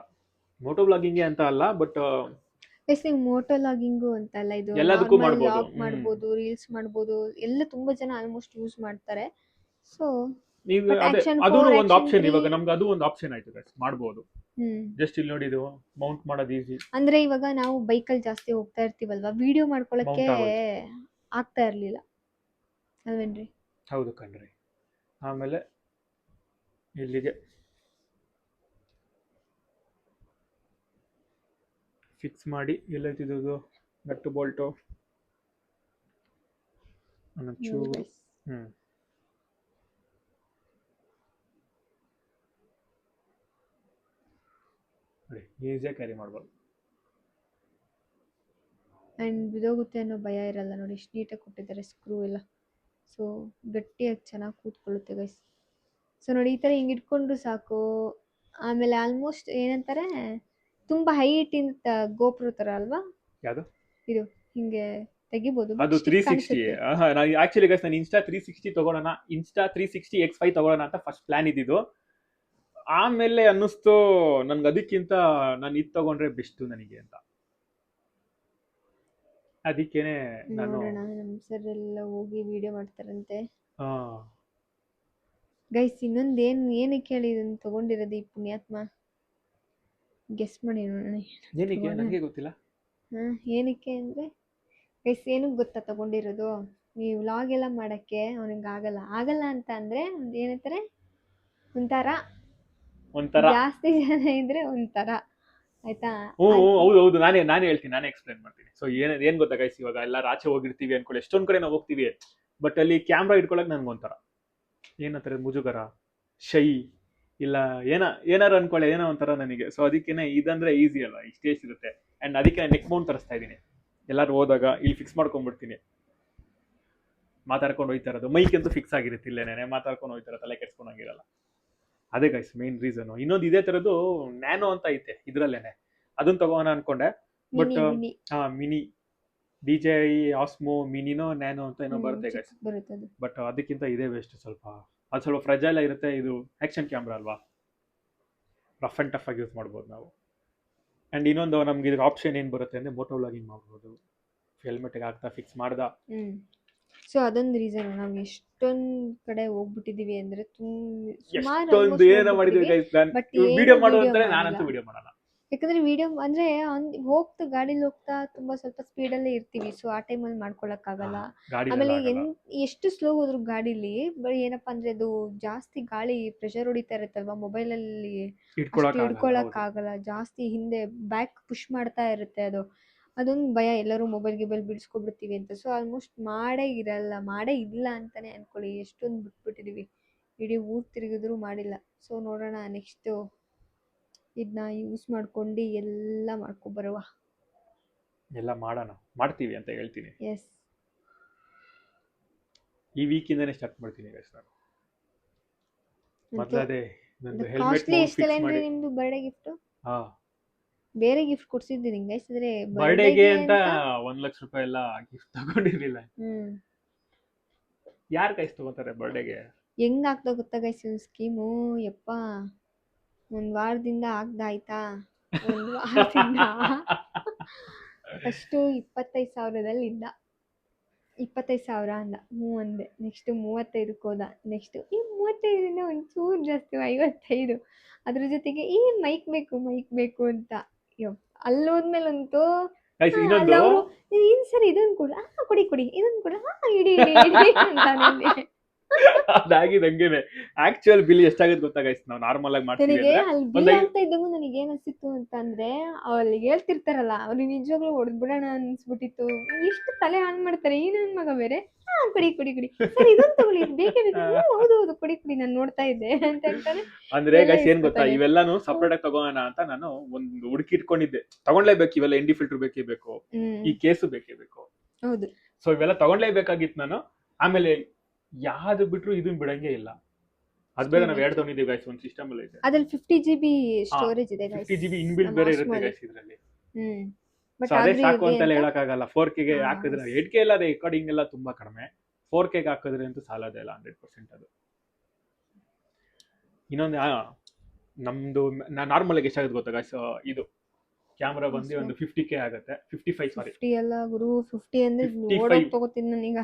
ಮೋಟೋ ವ್ಲಾಗಿಂಗೇ ಅಂತ ಅಲ್ಲ, ಬಟ್ ನೀವು ಮೋಟೋ ವ್ಲಾಗಿಂಗು ಅಂತ ಅಲ್ಲ, ಇದು ಎಲ್ಲದಕ್ಕೂ ಮಾಡ್ಬೋದು, ರೀಲ್ಸ್ ಮಾಡ್ಬೋದು, ಎಲ್ಲ ತುಂಬಾ ಜನ ಆಲ್ಮೋಸ್ಟ್ ಯೂಸ್ ಮಾಡ್ತಾರೆ. ಸೊ ಅದು ಒಂದು ಆಪ್ಷನ್, ಇವಾಗ ನಮ್ಗೆ ಅದು ಒಂದು ಆಪ್ಷನ್ ಆಯ್ತು ಗೈಸ್, ಮಾಡ್ಬೋದು. ಜಸ್ಟ್ ಇಲ್ಲಿ ನೋಡಿ, ಇದು ಮೌಂಟ್ ಮಾಡೋದು ಈಸಿ. ಅಂದ್ರೆ ಇವಾಗ ನಾವು ಬೈಕಲ್ಲಿ ಜಾಸ್ತಿ ಹೋಗ್ತಾ ಇರ್ತೀವಲ್ವಾ, ವಿಡಿಯೋ ಮಾಡ್ಕೊಳಕ್ಕೆ ಆಗ್ತಾ ಇರ್ಲಿಲ್ಲ ಅಲ್ವೇನ್ರಿ? ಹೌದು ಕಣ್ರಿ. ಆಮೇಲೆ ಇಲ್ಲಿಗೆ ಫಿಕ್ಸ್ ಮಾಡಿ, ಎಲ್ಲೈತಿದ್ದು ನಟ್ಟು ಬೋಲ್ಟು ಚೂರು ಈಸಿಯಾಗಿ ಕ್ಯಾರಿ ಮಾಡ್ಬೋದು. ಆ್ಯಂಡ್ ಬಿದೋಗುತ್ತೆ ಅನ್ನೋ ಭಯ ಇರಲ್ಲ ನೋಡಿ, ಎಷ್ಟು ನೀಟಾಗಿ ಕೊಟ್ಟಿದ್ದಾರೆ ಸ್ಕ್ರೂ ಎಲ್ಲ. ಸೊ ಗಟ್ಟಿಯಾಗಿ ಚೆನ್ನಾಗಿ ಕೂತ್ಕೊಳ್ಳುತ್ತೆ ಗೈಸ್. ಸೊ ನೋಡಿ, ಈ ಥರ ಹಿಂಗೆ ಇಟ್ಕೊಂಡ್ರು ಸಾಕು. ಆಮೇಲೆ ಆಲ್ಮೋಸ್ಟ್ ಏನಂತಾರೆ, ತುಂಬ ಹೈಟ್ ಇಂತ ಗೋಪ್ರೋ ಥರ ಅಲ್ವಾ ಯಾವುದು ಇದು, ಹಿಂಗೆ ತೆಗಿಬೋದು. ಅದು 360. ನಾನು ಆಕ್ಚುಲಿ ಗೈಸ್ ನಾನು ಇನ್ಸ್ಟಾ 360 ತಗೊಳ್ಳೋಣ, ಇನ್ಸ್ಟಾ 360 X5 ತಗೊಳ್ಳೋಣ ಅಂತ ಫಸ್ಟ್ ಪ್ಲಾನ್ ಇದ್ದಿದ್ದು. ಆಮೇಲೆ ಅನ್ನಿಸ್ತು ನನ್ಗೆ ಅದಕ್ಕಿಂತ ನಾನು ಇದು ತಗೊಂಡ್ರೆ ಬೆಸ್ಟ್ ನನಗೆ ಅಂತ. ಅದಕ್ಕೇನೆ ನಾನು ನಮ್ಮ ಸರ್ ಎಲ್ಲ ಹೋಗಿ ವಿಡಿಯೋ ಮಾಡ್ತಾರಂತೆ ಗೈಸ್. ಇನ್ನೊಂದು ಏನಕ್ಕೆ ಹೇಳಿ ಇದನ್ನು ತಗೊಂಡಿರೋದು ಈ ಪುಣ್ಯಾತ್ಮ, ಗೆಸ್ ಮಾಡಿ ನೋಡೋಣ. ಏನಕ್ಕೆ ನನಗೆ ಗೊತ್ತಿಲ್ಲ. ಏನಕ್ಕೆ ಅಂದರೆ ಗೈಸ್ ಏನಕ್ಕೆ ಗೊತ್ತಾ ತಗೊಂಡಿರೋದು, ಈ ವ್ಲಾಗ್ ಎಲ್ಲ ಮಾಡೋಕ್ಕೆ ಅವನಿಗೆ ಆಗಲ್ಲ ಅಂತ ಅಂದರೆ ಒಂದು ಏನಂತಾರೆ ಒಂಥರ ಜಾಸ್ತಿ ಜನ ಇದ್ರೆ ಒಂಥರ ಆಯ್ತಾ. ಹೌದು ನಾನೇ ಹೇಳ್ತೀನಿ, ನಾನೇ ಎಕ್ಸ್ಪ್ಲೈನ್ ಮಾಡ್ತೀನಿ. ಸೊ ಏನ್ ಗೊತ್ತಾ ಗೈಸ್, ಇವಾಗ ಎಲ್ಲಾರು ಆಚೆ ಹೋಗಿರ್ತೀವಿ ಅನ್ಕೊಳ್ಳಿ, ಎಷ್ಟೊಂದ್ ಕಡೆ ನಾವು ಹೋಗ್ತೀವಿ, ಬಟ್ ಅಲ್ಲಿ ಕ್ಯಾಮ್ರಾ ಇಟ್ಕೊಳಕ್ ನನ್ಗೊಂಥರ ಏನಂತಾರೆ ಮುಜುಗರ, ಶೈ ಇಲ್ಲ ಏನಾರು ಅನ್ಕೊಳ್ಳಿ, ಏನೋ ಒಂಥರ ನನಗೆ. ಸೊ ಅದಕ್ಕೇನೆ ಇದಂದ್ರೆ ಈಸಿ ಅಲ್ಲ, ಇಷ್ಟೇ ಇರುತ್ತೆ. ಅಂಡ್ ಅದಕ್ಕೆ ನೆಕ್ ಮೌಂಟ್ ತರಿಸ್ತಾ ಇದೀನಿ. ಎಲ್ಲಾರು ಹೋದಾಗ ಇಲ್ಲಿ ಫಿಕ್ಸ್ ಮಾಡ್ಕೊಂಡ್ಬಿಡ್ತೀನಿ, ಮಾತಾಡ್ಕೊಂಡು ಹೋಯ್ತಾ ಇರೋದು. ಮೈಕ್ ಅಂತೂ ಫಿಕ್ಸ್ ಆಗಿರುತ್ತೆ, ಇಲ್ಲೇನೆ ಮಾತಾಡ್ಕೊಂಡು ಹೋಯ್ತಾರ, ತಲೆ ಕೆಡ್ಸ್ಕೊಂಡಂಗಿರಲ್ಲ. ಅದೇ ಗೈಸ್ ಮೇನ್ ರೀಸನ್. ಇನ್ನೊಂದು ಇದೇ ತರದ್ದು ನ್ಯಾನೋ ಅಂತ ಐತೆ ಇದ್ರಲ್ಲೇನೆ, ಅದನ್ನ ತಗೋಣ ಅನ್ಕೊಂಡೆ. ಬಟ್ ಮಿನಿ DJI ಆಸ್ಮೋ ಮಿನಿನೋ ನ್ಯಾನೋ ಅಂತ ಏನೋ ಬರುತ್ತೆ ಗೈಸ್. ಬಟ್ ಅದಕ್ಕಿಂತ ಇದೇ ಬೆಸ್ಟ್. ಅದು ಸ್ವಲ್ಪ ಫ್ರೆಜೈಲ್ ಇರುತ್ತೆ. ಇದು ಆಕ್ಷನ್ ಕ್ಯಾಮ್ರಾ ಅಲ್ವಾ, ರಫ್ ಅಂಡ್ ಟಫ್ ಆಗಿ ಯೂಸ್ ಮಾಡ್ಬೋದು ನಾವು. ಅಂಡ್ ಇನ್ನೊಂದು ನಮ್ಗೆ ಇದ್ರ ಆಪ್ಷನ್ ಏನ್ ಬರುತ್ತೆ ಅಂದ್ರೆ ಮೋಟೋ ವ್ಲಾಗಿಂಗ್ ಮಾಡ್ಬೋದು, ಹೆಲ್ಮೆಟ್ಗೆ ಹಾಕ್ತಾ ಫಿಕ್ಸ್ ಮಾಡ್ದ. ಸೊ ಅದೊಂದು ರೀಸನ್ ನಾವು ಎಷ್ಟೊಂದು ಕಡೆ ಹೋಗ್ಬಿಟ್ಟಿದೀವಿ ಅಂದ್ರೆ ಎಷ್ಟೊಂದು ಏನೋ ಮಾಡಿದೀವಿ ಗೈಸ್. ವಿಡಿಯೋ ಮಾಡೋದಂದ್ರೆ ನಾನಂತೂ ವಿಡಿಯೋ ಮಾಡಲ್ಲ, ಯಾಕಂದ್ರೆ ವಿಡಿಯೋ ಅಂದ್ರೆ ಗಾಡಿಲಿ ಹೋಗ್ತಾ ತುಂಬಾ ಸ್ವಲ್ಪ ಸ್ಪೀಡಲ್ಲೇ ಇರ್ತೀವಿ. ಸೊ ಆ ಟೈಮಲ್ಲಿ ಮಾಡ್ಕೊಳಕ್ಕಾಗಲ್ಲ. ಆಮೇಲೆ ಎಷ್ಟು ಸ್ಲೋ ಹೋದ್ರು ಗಾಡಿಲಿ ಏನಪ್ಪಾ ಅಂದ್ರೆ ಅದು ಜಾಸ್ತಿ ಗಾಳಿ ಪ್ರೆಷರ್ ಹೊಡಿತಾ ಇರುತ್ತಲ್ವಾ, ಮೊಬೈಲಲ್ಲಿ ಹಿಡ್ಕೊಳಕ್ಕಾಗಲ್ಲ. ಜಾಸ್ತಿ ಹಿಂದೆ ಬ್ಯಾಕ್ ಪುಷ್ ಮಾಡ್ತಾ ಇರುತ್ತೆ ಅದು. ಅದೊಂದು ಭಯ, ಎಲ್ಲರೂ ಮೊಬೈಲ್ ಬಿಡಿಸ್ಕೊಬಿಡ್ತೀವಿ ಅಂತ. ಸೊ ಆಲ್ಮೋಸ್ಟ್ ಮಾಡೇ ಇಲ್ಲ ಅಂತಾನೆ ಅನ್ಕೊಳ್ಳಿ. ಎಷ್ಟೊಂದು ಬಿಟ್ಬಿಟ್ಟಿದೀವಿ, ಇಡೀ ಊರ್ ತಿರುಗಿದ್ರು ಮಾಡಿಲ್ಲ. ಸೊ ನೋಡೋಣ ನೆಕ್ಸ್ಟ್ ಇದನ್ನ ಯೂಸ್ ಮಾಡ್ಕೊಂಡು ಎಲ್ಲ ಮಾಡ್ಕೊಬರುವ. ಎಲ್ಲ ಮಾಡ್ತೀವಿ ಅಂತ ಹೇಳ್ತೀನಿ. ಎಸ್, ಈ ವೀಕ್ ಇಂದಾನೆ ಸ್ಟಾರ್ಟ್ ಮಾಡ್ತೀನಿ ಗೈಸ್ ನಾನು. ಮೊದಲೇ ನಂದು ಹೆಲ್ಮೆಟ್ ಕಾಸ್ಟ್ಲಿ ಎಷ್ಟೆಲ್ಲ ಅಂದ್ರೆ ನಿಮ್ದು ಬರ್ಡೇ ಗಿಫ್ಟ್. ಬೇರೆ ಗಿಫ್ಟ್ ಕೊಡ್ಸಿದ್ದೀನಿ ಗೈಸ್, ಅಂದ್ರೆ ಬರ್ಡೇಗೆ ಅಂತ 1 ಲಕ್ಷ ರೂಪಾಯಿ ಎಲ್ಲ ಗಿಫ್ಟ್ ತಗೊಂಡಿರಲಿಲ್ಲ. ಯಾರು ಗೈಸ್ ತಗೋತಾರೆ ಬರ್ಡೇಗೆ? ಹೆಂಗ್ ಆಗ್ತಾ ಗೊತ್ತಾ ಗೈಸ್ ಸ್ಕೀಮು? ಯಪ್ಪ, ಒಂದ್ ವಾರದಿಂದ ಆಗ್ದಾಯ್ತಾ, ಒಂದ್ ವಾರದಿಂದ ಫಸ್ಟು 25,000 ಇದ್ದ. 25,000 ಅಂದ, ಅಂದೆ. ನೆಕ್ಸ್ಟ್ 35ಕ್ಕೆ ಹೋದ. ನೆಕ್ಸ್ಟ್ ಈ 35ರಿಂದ ಒಂಚೂರು ಜಾಸ್ತಿ 55. ಅದ್ರ ಜೊತೆಗೆ ಈ ಮೈಕ್ ಬೇಕು ಅಂತ. ಅಲ್ಲೋದ್ಮೇಲಂತೂ ಏನ್ ಸರ್ ಇದನ್ ಕೊಡ, ಕೊಡಿ ಇದನ್ ಕೊಡ, ಇಡಿ ಅಂತಾನೆ. ಅದಾಗಿದಂಗೆನೆ ಆಕ್ಚುಯಲ್ ಬಿಲ್ ಎಷ್ಟಾಗುತ್ತೆ ಗೊತ್ತಾ ಗೈಸ್? ನಾವು ನಾರ್ಮಲ್ ಆಗಿ ಮಾಡ್ತೀವಿ ನನಗೆ ಅಲ್ಲಿ ಬಿಲ್ ಅಂತ ಇದ್ದಂಗೂ ನನಗೆ ಏನ್ ಅನ್ಸಿತ್ತು ಅಂತಂದ್ರೆ, ಅಲ್ಲಿ ಹೇಳ್ತಿರ್ತಾರಲ್ಲ ಅವ್ರಿಗೆ ನಿಜವಾಗ್ಲೂ ಹೊಡೆದ್ಬಿಡೋಣ ಅನ್ಸ್ಬಿಟ್ಟಿತ್ತು. ಎಷ್ಟು ತಲೆ ಆನ್ ಮಾಡ್ತಾರೆ ಈ ನನ್ ಮಗ ಬೇರೆ. ಕೊಡಿ ಸರ್ ಇದೊಂದು ತಗೊಳ್ಳಿ, ಬೇಕೇ ಬೇಕು. ಹೌದು ಕೊಡಿ ನಾನು ನೋಡ್ತಾ ಇದ್ದೆ ಅಂತ ಹೇಳ್ತಾರೆ. ಅಂದ್ರೆ ಗೈಸ್ ಏನ್ ಗೊತ್ತಾ, ಇವೆಲ್ಲಾನು ಸಪರೇಟ್ ಆಗಿ ತಗೋಣ ಅಂತ ನಾನು ಒಂದು ಹುಡುಕಿ ಇಟ್ಕೊಂಡಿದ್ದೆ. ತಗೊಂಡ್ಲೇಬೇಕು ಇವೆಲ್ಲ, ND ಫಿಲ್ಟರ್ ಬೇಕೇ ಬೇಕು, ಈ ಕೇಸು ಬೇಕೇ ಬೇಕು. ಹೌದು, ಸೊ ಇವೆಲ್ಲ ತಗೊಂಡ್ಲೇಬೇಕಾಗಿತ್ತು ನಾನು. ಆಮೇಲೆ ಯಾವ್ದು ಬಿಟ್ರು ಇದನ್ ಬಿಡಂಗೆ ಇಲ್ಲ. ಅದ್ ಬೇರೆ ನಾವು 2 ತಗೊಂಡಿದ್ದೀವಿ ಗೈಸ್, ಒಂದು ಸಿಸ್ಟಮ್ ಅಲ್ಲಿ ಇದೆ. ಅದ್ರಲ್ಲಿ 50 GB ಸ್ಟೋರೇಜ್ ಇದೆ ಗೈಸ್. 50 GB ಇನ್ಬಿಲ್ಟ್ ಬೇರೆ ಇರುತ್ತೆ ಗೈಸ್ ಇದರಲ್ಲಿ. ಬಟ್ ಅದೇ ಸಾಕು ಅಂತ ಹೇಳಕ್ಕಾಗಲ್ಲ. 4K ಗೆ ಹಾಕಿದ್ರೆ 8K ಎಲ್ಲ ರೆಕಾರ್ಡಿಂಗ್ ಎಲ್ಲ ತುಂಬಾ ಕಡಿಮೆ. 4K ಗೆ ಹಾಕಿದ್ರೆ ಅಂತೂ ಸಾಲದೇ ಇಲ್ಲ 100% ಅದು. ಇನ್ನೊಂದು ನಮ್ದು ನಾರ್ಮಲ್ ಆಗಿ ಎಷ್ಟಾಗುತ್ತೆ ಗೊತ್ತಾ ಗೈಸ್? ಇದು ಕ್ಯಾಮ್ರಾ ಬಂದು ಒಂದು 50K ಆಗುತ್ತೆ. 55 ಸಾರಿ 50 ಅಲ್ಲ ಗುರು, 50 ಅಂದ್ರೆ ನೋಡೋಕೆ ತಗೋತೀನಿ ನಾನೀಗ.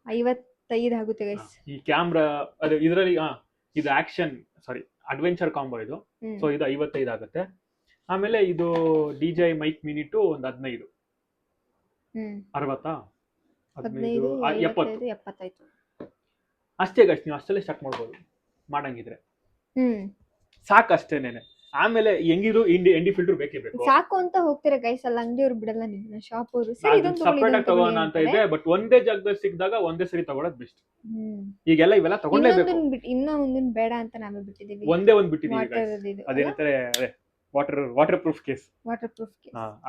55 ಆಗುತ್ತೆ ಗೈಸ್ ಈ ಕ್ಯಾಮ್ರಾ. ಅದು ಇದರಲ್ಲಿ ಇದು ಆಕ್ಷನ್ ಅಡ್ವೆಂಚರ್ ಕಾಂಬೋ ಇದು. ಸೊ ಇದು 55 ಆಗುತ್ತೆ. ಆಮೇಲೆ ಇದು DJI ಮೈಕ್ ಮಿನಿ 2 ಒಂದು 15. 60 15 75 ಅಷ್ಟೇ ಗೈಸ್. ನೀವು ಅಷ್ಟಲ್ಲೇ ಸ್ಟಾರ್ಟ್ ಮಾಡ್ಬೋದು ಮಾಡಂಗಿದ್ರೆ, ಸಾಕಷ್ಟೇನೆ. ಆಮೇಲೆ ಹೆಂಗಿದ್ರು ND ಫಿಲ್ಟರ್ ಬೇಕೇ ಬೇಕು. ಸಾಕು ಅಂತ ಹೋಗ್ತೀರಾ ಗೈಸ್, ಅಲ್ಲ ಅಂಗಡಿಯವರು ಬಿಡಲ್ಲ ನಿಮ್ಮನ್ನ, ಶಾಪ್ ಅವರು ಸಪರೇಟ್ ಆಗಿ ತಗೋಣ ಅಂತ ಇದೆ. ಬಟ್ ಒಂದೇ ಜಾಗದಲ್ಲಿ ಸಿಕ್ಕಿದಾಗ ಒಂದೇ ಸರಿ ತಗೊಳ್ಳೋದು ಬೆಸ್ಟ್. ಈಗೆಲ್ಲ ಇವೆಲ್ಲ ತಗೊಂಡ್ಲೇಬೇಕು. ಇನ್ನೂ ಒಂದನ್ನ ಬೇಡ ಅಂತ ನಾವೇ ಬಿಟ್ಟಿದೀವಿ. ಒಂದೇ ಒಂದು ಬಿಟ್ಟಿದೀವಿ, ಅದೇನಂತಾರೆ ವಾಟರ್ ಪ್ರೂಫ್ ಕೇಸ್.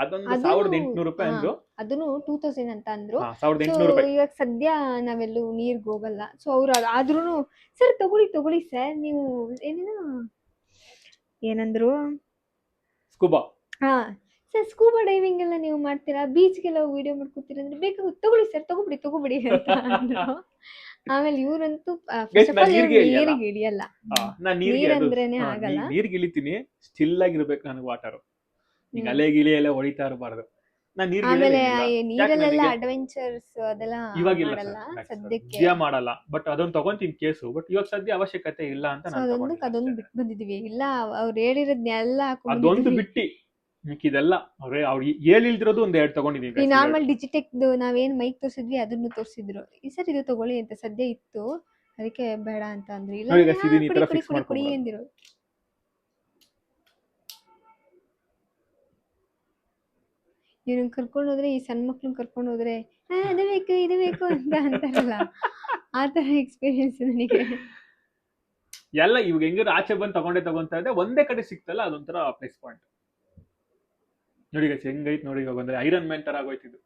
ಅದೊಂದು 1800 ರೂಪಾಯಿ ಅಂದ್ರು. ಅದನ್ನು 2000 ಅಂತ ಅಂದ್ರು. 1800 ರೂಪಾಯಿ. ಇವಾಗ ಸದ್ಯ ನಾವೆಲ್ಲೂ ನೀರ್ಗೆ ಹೋಗಲ್ಲ. ಸೊ ಅವ್ರು ಆದ್ರೂನು ಸರ್ ತಗೊಳ್ಳಿ ಸರ್, ನೀವು ಏನಂದ್ರು ಸ್ಕೂಬಾ. ಸರ್ ಸ್ಕೂಬಾ ಡೈವಿಂಗ್ ಎಲ್ಲ ನೀವು ಮಾಡ್ತೀರಾ, ಬೀಚ್ಗೆಲ್ಲ ವಿಡಿಯೋ ಮಾಡ್ಕೊತೀರಾ ಅಂದ್ರೆ ಬೇಕಾಗುತ್ತೆ, ತಗೊಳ್ಳಿ ಸರ್, ತಗೊಬಿಡಿ ಅಂತ ಅಂದ್ರು. ಆಮೇಲೆ ಇವ್ರಂತೂ ನೀರಿಗೆ ಇಳಿಯಲ್ಲ. ನೀರಂದ್ರೇನೆ ಆಗಲ್ಲ. ನೀರ್ಗೆ ಇಳಿತೀನಿ, ಸ್ಟಿಲ್ ಆಗಿರ್ಬೇಕು ನನಗೆ ವಾಟರ್. ಈಗ ಅಲೆ ಗಿಲಿ ಎಲ್ಲ ಹೊಡಿತಾ ಇರಬಾರ್ದು. ನಾನು ನೀರಿಗೆ ಆಮೇಲೆ ಇಳಿಯಲ್ಲ. ಯಾಕೆ ನೀರಲ್ಲೆಲ್ಲ ನನಗೆ ಅಡ್ವೆಂಚರ್ಸ್ ಅದೆಲ್ಲ ಇವಾಗಿಲ್ಲ ಮಾಡಲ್ಲ ಸರ್, ಸದ್ಯಕ್ಕೆ. ಸದ್ಯ ಮಾಡಲ್ಲ. ಬಟ್ ಅದೊಂದು ತಗೊಂತೀನಿ ಕೇಸು. ಬಟ್ ಇವಾಗ ಸದ್ಯ ಅವಶ್ಯಕತೆ ಇಲ್ಲ ಅಂತ ಸೊ ನಾನು ಅದೊಂದಕ್ಕೆ ತಗೊಂಡಿಲ್ಲ ಅದೊಂದು ಅಷ್ಟೇ. ಬಿಟ್ಟು ಬಂದಿದೀವಿ. ಇಲ್ಲ ಅವ್ರು ಹೇಳಿರೋದ್ನೆಲ್ಲ ಅದೊಂದು ಹಾಕೊಂಡ್ಬಂದಿದೀವಿ. ಬಿಟ್ಟು ಮಿಕ್ಕಿದೆಲ್ಲ ಅವ್ರು ಹೇಳಿಲ್ದಿರೋದು ಒಂದ್ 2 ತಗೊಂಡಿದ್ದೀನಿ ಈ ಗೈಸ್. ನಾರ್ಮಲ್ ಡಿಜಿಟೆಕ್ದು ನಾವೇನ್ ಮೈಕ್ ತೋರಿಸಿದ್ವಿ ಅದನ್ನು ತೋರಿಸಿದ್ರು. ಈ ಸರಿ ಇದು ತಗೊಳ್ಳಿ ಅಂತ ಸದ್ಯ ಇತ್ತು, ಅದಕ್ಕೆ ಬೇಡ ಅಂತ ಅಂದ್ರು. ಇಲ್ಲ ನೋಡಿ ಗೈಸ್, ಇದನ್ನ ಈ ಕುಡಿ ತರ ಕುಡಿ ಫಿಕ್ಸ್ ಕುಡಿ ಕುಡಿ ಮಾಡ್ಕೊಂಡ್ಬಿಡೋದು. ಅಂದಿರು. ಇವ್ರನ್ನ ಕರ್ಕೊಂಡು ಹೋದ್ರೆ, ಈ ಸಣ್ಣ ಮಕ್ಳನ್ನ ಕರ್ಕೊಂಡು ಹೋದ್ರೆ ಅದು ಬೇಕು ಇದು ಬೇಕು ಅಂತ ಅಂತಾರಲ್ಲ, ಆ ತರ ಎಕ್ಸ್ಪೀರಿಯನ್ಸ್ ನನಗೆ. ಎಲ್ಲ ಇವಾಗ ಹೆಂಗಾರು ಆಚೆ ಬಂದು ತಗೊಂತಾ ಇದ್ದೆ, ಒಂದೇ ಕಡೆ ಸಿಕ್ತಲ್ಲ, ಅದೊಂಥರ ಪ್ಲಸ್ ಪಾಯಿಂಟ್. ನೋಡಿ ಗೈಸ್ ಹೆಂಗೈತ್ ನೋಡಿ. ಇವಾಗ ಬಂದ್ರೆ ಐರನ್ ಮ್ಯಾನ್ ತರ ಆಗೋಯ್ತಿದ್ದು.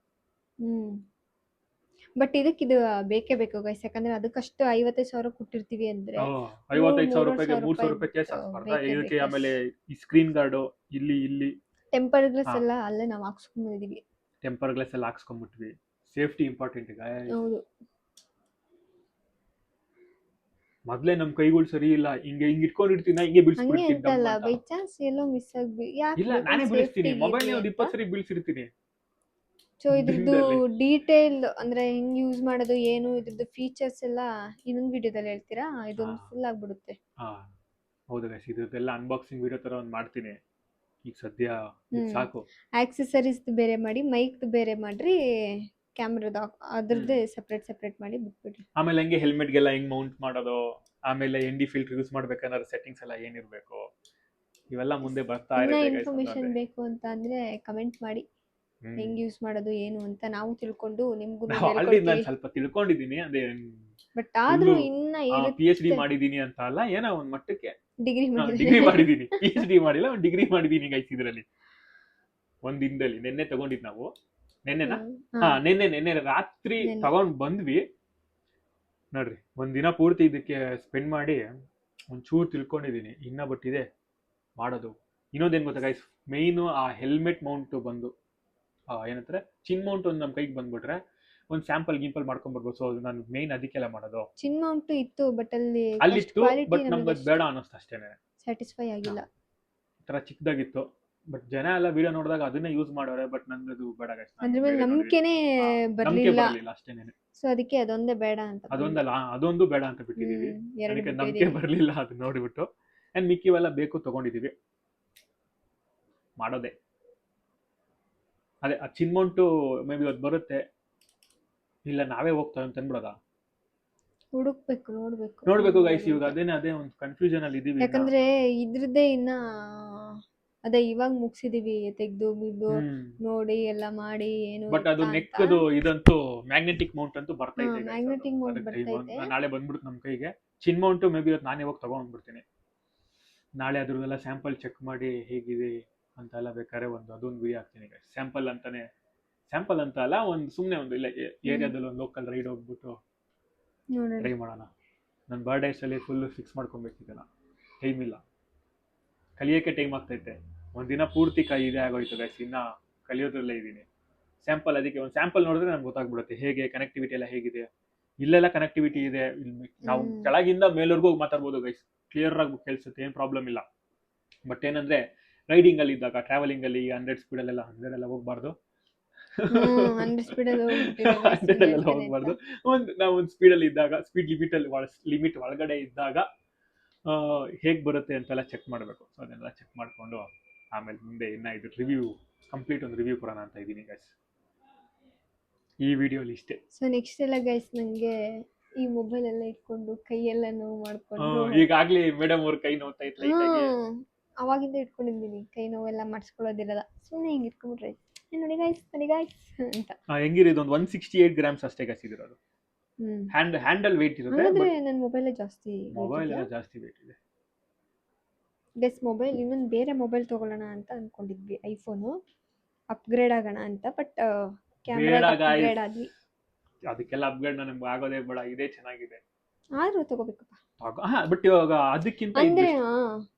ಬಟ್ ಇದಕ್ಕಿದು ಬೇಕೇ ಬೇಕು ಗೈಸ್, ಯಾಕಂದ್ರೆ ಅದಕ್ಕಷ್ಟು 55,000 ಕೊಟ್ಟಿರ್ತೀವಿ ಅಂದ್ರೆ 55,000 ರೂಪಾಯಿಗೆ 300 ರೂಪಾಯಿ ಕೇಸ್ ಹಾಕ್ಬಾರ್ದ ಇದಕ್ಕೆ. ಆಮೇಲೆ ಈ ಸ್ಕ್ರೀನ್ ಗಾರ್ಡು ಇಲ್ಲಿ ಟೆಂಪರ್ ಗ್ಲಾಸ್ ಎಲ್ಲ ಅಲ್ಲೇ ನಾವು ಹಾಕ್ಸ್ಕೊಂಡ್ಬಂದಿದೀವಿ. ಟೆಂಪರ್ ಗ್ಲಾಸ್ ಎಲ್ಲ ಹಾಕ್ಸ್ಕೊಂಡ್ಬಿಟ್ವಿ. Safety important guys. ಹೌದು. ಮೊದ್ಲೇ ನಮ್ ಕೈಗಳು ಸರಿ ಇಲ್ಲ, ಹಿಂಗೆ ಇಟ್ಕೊಂಡಿರ್ತೀನಿ, ಹಿಂಗೆ ಹಂಗೆ ಬೀಳ್ಸ್ಬಿಡ್ತೀನಿ ಅಂತಲ್ಲ, ಬೈ ಚಾನ್ಸ್ ಎಲ್ಲೋ ಮಿಸ್ ಆಗ್ಬಿ. ಇಲ್ಲ ನಾನೇ ಬೀಳಿಸ್ತೀನಿ. ಮೊಬೈಲ್ 20 ಸರಿ ಬೀಳ್ಸಿರ್ತೀನಿ. ಸೊ ಇದ್ರದ್ದು ಡೀಟೇಲ್ ಅಂದ್ರೆ ಹೆಂಗ್ ಯೂಸ್ ಮಾಡೋದು ಏನು, ಇದ್ರದ್ದು ಫೀಚರ್ಸ್ ಎಲ್ಲ ಇನ್ನೊಂದು ವಿಡಿಯೋದಲ್ಲಿ ಹೇಳ್ತೀರಾ. ಇದೊಂದು ಫುಲ್ ಆಗ್ಬಿಡುತ್ತೆ. ಹೌದು ಗೈಸ್, ಇದೆಲ್ಲ ಅನ್ಬಾಕ್ಸಿಂಗ್ ವಿಡಿಯೋ ತರ ಒಂದು ಮಾಡ್ತೀನಿ. ಈಗ ಸದ್ಯ ಸಾಕು. ಆಕ್ಸೆಸರೀಸ್ ಬೇರೆ ಮಾಡಿ, ಮೈಕ್ ಬೇರೆ ಮಾಡ್ರಿ, ಕ್ಯಾಮ್ರಾದ ಅದ್ರದ್ದೇ ಸೆಪರೇಟ್ ಮಾಡಿ ಬಿಟ್ಬಿಡ್ರಿ. ಆಮೇಲೆ ಹಂಗೆ ಹೆಲ್ಮೆಟ್ಗೆಲ್ಲ ಹೆಂಗ್ ಮೌಂಟ್ ಮಾಡೋದು, ಆಮೇಲೆ ND ಫಿಲ್ಟರ್ ಯೂಸ್ ಮಾಡ್ಬೇಕಾದ್ರೆ ಸೆಟ್ಟಿಂಗ್ಸ್ ಎಲ್ಲ ಏನಿರ್ಬೇಕು, ಇವೆಲ್ಲ ಮುಂದೆ ಬರ್ತಾ ಇರುತ್ತೆ. ಇನ್ಫಾರ್ಮೇಶನ್ ಬೇಕು ಅಂತ ಅಂದ್ರೆ ಕಮೆಂಟ್ ಮಾಡಿ, ಹೆಂಗ್ ಯೂಸ್ ಮಾಡೋದು ಏನು ಅಂತ ನಾವು ತಿಳ್ಕೊಂಡು ನಿಮ್ಗೂ ಆಲ್ರೆಡಿ ನಾನು ಸ್ವಲ್ಪ ತಿಳ್ಕೊಂಡಿದ್ದೀನಿ. ಅದೇ ಬಟ್ ಆದ್ರೂ ಇನ್ನ PhD ಮಾಡಿದೀನಿ ಅಂತ ಅಲ್ಲ, ಏನೋ ಒಂದ್ ಮಟ್ಟಕ್ಕೆ ಡಿಗ್ರಿ ಮಾಡಿದೀನಿ. PhD ಮಾಡಿಲ್ಲ, ಒಂದು ಡಿಗ್ರಿ ಮಾಡಿದೀನಿ ಗೈಸ್ ಇದ್ರಲ್ಲಿ. ಒಂದ್ ದಿನದಲ್ಲಿ ನೆನ್ನೆ ತಗೊಂಡಿದ್ ನಾವು. ನೆನ್ನೆ ರಾತ್ರಿ ತಗೊಂಡ್ ಬಂದ್ವಿ ನೋಡ್ರಿ. ಒಂದ್ ದಿನ ಪೂರ್ತಿ ಇದಕ್ಕೆ ಸ್ಪೆಂಡ್ ಮಾಡಿ ಒಂಚೂರು ತಿಳ್ಕೊಂಡಿದೀನಿ ಇನ್ನ. ಬಟ್ ಇದೆ ಮಾಡೋದು. ಇನ್ನೊಂದೇನ್ ಗೊತ್ತಾ ಗೈಸ್, ಮೇಯ್ನು ಆ ಹೆಲ್ಮೆಟ್ ಮೌಂಟ್ ಬಂದು ಏನಂತಾರೆ ಚಿನ್ ಮೌಂಟ್ ಒಂದು ನಮ್ ಕೈಗೆ ಬಂದ್ಬಿಟ್ರೆ ಒಂದ್ ಸ್ಯಾಂಪಲ್ ಗಿಂಪಲ್ ಮಾಡ್ಕೊಂಡ್ಬರ್ಬೋದು. ಸೊ ನಾನು ಮೇಯ್ನ್ ಅದಕ್ಕೆಲ್ಲ ಮಾಡೋದು. ಚಿನ್ ಮೌಂಟ್ ಇತ್ತು, ಬಟ್ ಅಲ್ಲಿತ್ತು, ಬಟ್ ನಮ್ಗೆ ಬೇಡ ಅನ್ನಿಸ್ತು ಅಷ್ಟೇನೆ. ಸ್ಯಾಟಿಸ್ಫೈ ಆಗಿಲ್ಲ. ತರ ಚಿಕ್ಕದಾಗಿತ್ತು. ಬಟ್ ಜನ ಎಲ್ಲ ವಿಡಿಯೋ ನೋಡಿದಾಗ ಅದನ್ನೇ ಯೂಸ್ ಮಾಡೋರೆ. ಬಟ್ ನಂದು ಬೇಡ ಗೈಸ್, ಅದ್ರ ಮೇಲೆ ನಂಬಿಕೆನೇ ಬರ್ಲಿಲ್ಲ ಅಷ್ಟೇನೆ. ಸೊ ಅದಕ್ಕೆ ಅದೊಂದೇ ಬೇಡ ಅಂತ. ಅದೊಂದಲ್ಲ, ಅದೊಂದು ಬೇಡ ಅಂತ ಬಿಟ್ಟಿದೀವಿ. ಅದಕ್ಕೆ ನಂಬಿಕೆ ಬರ್ಲಿಲ್ಲ ಅದು ನೋಡಿಬಿಟ್ಟು. ಅಂಡ್ ಮಿಕ್ಕಿವೆಲ್ಲ ಬೇಕು ತಗೊಂಡಿದೀವಿ. ಮಾಡೋದೆ ಅದೇ. ಆ ಚಿನ್ ಮೌಂಟು ಮೇ ಬಿ ಅದು ಬರುತ್ತೆ, ಇಲ್ಲ ನಾವೇ ಹೋಗ್ತಾ ಅಂತ ಅನ್ಬಿಡೋದ. ಹುಡುಕ್ಬೇಕು, ನೋಡ್ಬೇಕು ಗೈಸ್. ಇವಾಗ ಅದೇ ಒಂದು ಕನ್ಫ್ಯೂಷನ್ ಅಲ್ಲಿ ಇದೀವಿ. ಯಾಕಂದ್ರೆ ಇದ್ರದ್ದೇ ಇನ್ನ ಅದೇ ಇವಾಗ ಮುಗಿಸಿದೀವಿ, ತೆಗ್ದು ಬಿದ್ದು ನೋಡಿ ಎಲ್ಲ ಮಾಡಿ ಏನು. ಬಟ್ ಅದು ನೆಕ್ಕದು ಇದಂತೂ ಮ್ಯಾಗ್ನೆಟಿಕ್ ಮೌಂಟ್ ಅಂತೂ ಬರ್ತಾ ಇದೆ. ಮ್ಯಾಗ್ನೆಟಿಕ್ ಮೌಂಟ್ ಬರ್ತೈತೆ. ನಾಳೆ ಬಂದ್ಬಿಡುತ್ತೆ ನಮ್ಮ ಕೈಗೆ. ಚಿನ್ ಮೌಂಟ್ ಮೇ ಬಿ ನಾನೇ ಹೋಗಿ ತಗೊಂಡ್ಬಿಡ್ತೀನಿ ನಾಳೆ. ಅದ್ರದ್ದೆಲ್ಲ ಸ್ಯಾಂಪಲ್ ಚೆಕ್ ಮಾಡಿ ಹೇಗಿದೆ ಅಂತೆಲ್ಲ ಬೇಕಾದ್ರೆ ಅದೊಂದು ವಿಡಿಯೋ ಹಾಕ್ತೀನಿ ಗೈಸ್. ಸ್ಯಾಂಪಲ್ ಅಂತ ಅಲ್ಲ, ಒಂದು ಸುಮ್ಮನೆ ಒಂದು ಇಲ್ಲ ಏರಿಯಾದಲ್ಲಿ ಒಂದು ಲೋಕಲ್ ರೈಡ್ ಹೋಗ್ಬಿಟ್ಟು ಟ್ರೈ ಮಾಡೋಣ. ನನ್ನ ಬರ್ಡೇಸಲ್ಲಿ ಫುಲ್ ಫಿಕ್ಸ್ ಮಾಡ್ಕೊಬೇಕಿದ್ದಲ್ಲ, ಟೈಮ್ ಇಲ್ಲ, ಕಲಿಯೋಕ್ಕೆ ಟೈಮ್ ಆಗ್ತೈತೆ. ಒಂದಿನ ಪೂರ್ತಿ ಇದೇ ಆಗೋಯ್ತು ಗೈಸ್, ಇನ್ನ ಕಲಿಯೋದ್ರಲ್ಲೇ ಇದ್ದೀನಿ. ಅದಕ್ಕೆ ಒಂದು ಸ್ಯಾಂಪಲ್ ನೋಡಿದ್ರೆ ನಮ್ಗೆ ಗೊತ್ತಾಗ್ಬಿಡುತ್ತೆ ಹೇಗೆ ಕನೆಕ್ಟಿವಿಟಿ ಎಲ್ಲ ಹೇಗಿದೆ. ಇಲ್ಲೆಲ್ಲ ಕನೆಕ್ಟಿವಿಟಿ ಇದೆ, ನಾವು ಕೆಳಗಿಂದ ಮೇಲ್ವರೆಗೂ ಮಾತಾಡ್ಬೋದು ಗೈಸ್, ಕ್ಲಿಯರ್ ಆಗಿ ಕೇಳಿಸುತ್ತೆ, ಏನು ಪ್ರಾಬ್ಲಮ್ ಇಲ್ಲ. ಬಟ್ ಏನಂದ್ರೆ ರೈಡಿಂಗ್ ಅಲ್ಲಿ ಇದ್ದಾಗ, ಟ್ರಾವೆಲಿಂಗ್ ಅಲ್ಲಿ 100 ಸ್ಪೀಡಲ್ಲೆಲ್ಲ 100 ಎಲ್ಲ ಹೋಗ್ಬಾರ್ದು. 100 ಸ್ಪೀಡಲ್ಲಿ ಹೋಗ್ಬಾರ್ದು. ನಾವು ಒಂದು ಸ್ಪೀಡಲ್ಲಿ ಇದ್ದಾಗ, ಸ್ಪೀಡ್ ಲಿಮಿಟ್ ಒಳಗಡೆ ಇದ್ದಾಗ ಹೇಗೆ ಬರುತ್ತೆ ಅಂತೆಲ್ಲ ಚೆಕ್ ಮಾಡಬೇಕು. ಸೊ ಅದನ್ನೆಲ್ಲ ಚೆಕ್ ಮಾಡಿಕೊಂಡು ಆಮೇಲೆ ಮುಂದೆ ಇನ್ನ ಇದು ಕಂಪ್ಲೀಟ್ ಒಂದು ರಿವ್ಯೂ ಕೊಡೋಣ ಅಂತ ಇದ್ದೀನಿ ಗೈಸ್ ಈ ವಿಡಿಯೋಲಿ. ಇಷ್ಟೇ. ಸೊ ನೆಕ್ಸ್ಟ್ ಎಲ್ಲ ಗೈಸ್, ನಂಗೆ ಈ ಮೊಬೈಲ್ ಎಲ್ಲ ಇಟ್ಕೊಂಡು ಕೈಯೆಲ್ಲ ನೋವು ಮಾಡ್ಕೊಂಡು, ಈಗಾಗ್ಲೇ ಮೇಡಮ್ ಅವ್ರ ಕೈ ನೋವ್ತಾ ಇತ್ತು, ಅವಾಗಿಂದ ಇಟ್ಕೊಂಡಿದ್ದೀನಿ. ಕೈ ನೋವೆಲ್ಲ ಮಾಡಿಸ್ಕೊಳ್ಳೋದಿರಲ್ಲ, ಸುಮ್ಮನೆ ಹಿಂಗೆ ಇಟ್ಕೊಂಡ್ಬಿಟ್ರೆ ನೋಡಿ ಗೈಸ್ ಅಂತ. ಹೆಂಗಿರೋದು ಒಂದು 168 ಗ್ರಾಮ್ಸ್ ಅಷ್ಟೇ ಗೈಸ್ ಇರೋದು. ಹ್ಯಾಂಡಲ್ ವೇಟ್ ಇರುತ್ತೆ. ನನ್ನ ಮೊಬೈಲ್ ಜಾಸ್ತಿ ವೇಟ್ ಇದೆ. ಮೊಬೈಲ್ ಇನ್ನೊಂದು ಬೇರೆ ಮೊಬೈಲ್ ತಗೊಳ್ಳೋಣ ಅಂತ ಅನ್ಕೊಂಡಿದ್ವಿ, ಐಫೋನು ಅಪ್ಗ್ರೇಡ್ ಆಗೋಣ ಅಂತ. ಬಟ್ ಕ್ಯಾಮ್ರಾ ಅಪ್ಗ್ರೇಡ್ ಆದ್ವಿ. ಅದಕ್ಕೆಲ್ಲ ಅಪ್ಗ್ರೇಡ್ ನಮ್ಗೆ ಆಗೋದೇ ಬೇಡ, ಇದೇ ಚೆನ್ನಾಗಿದೆ. ಆದ್ರೂ ತಗೋಬೇಕಪ್ಪ. ಬಟ್ ಇವಾಗ ಅದಕ್ಕಿಂತ ಅಂದ್ರೆ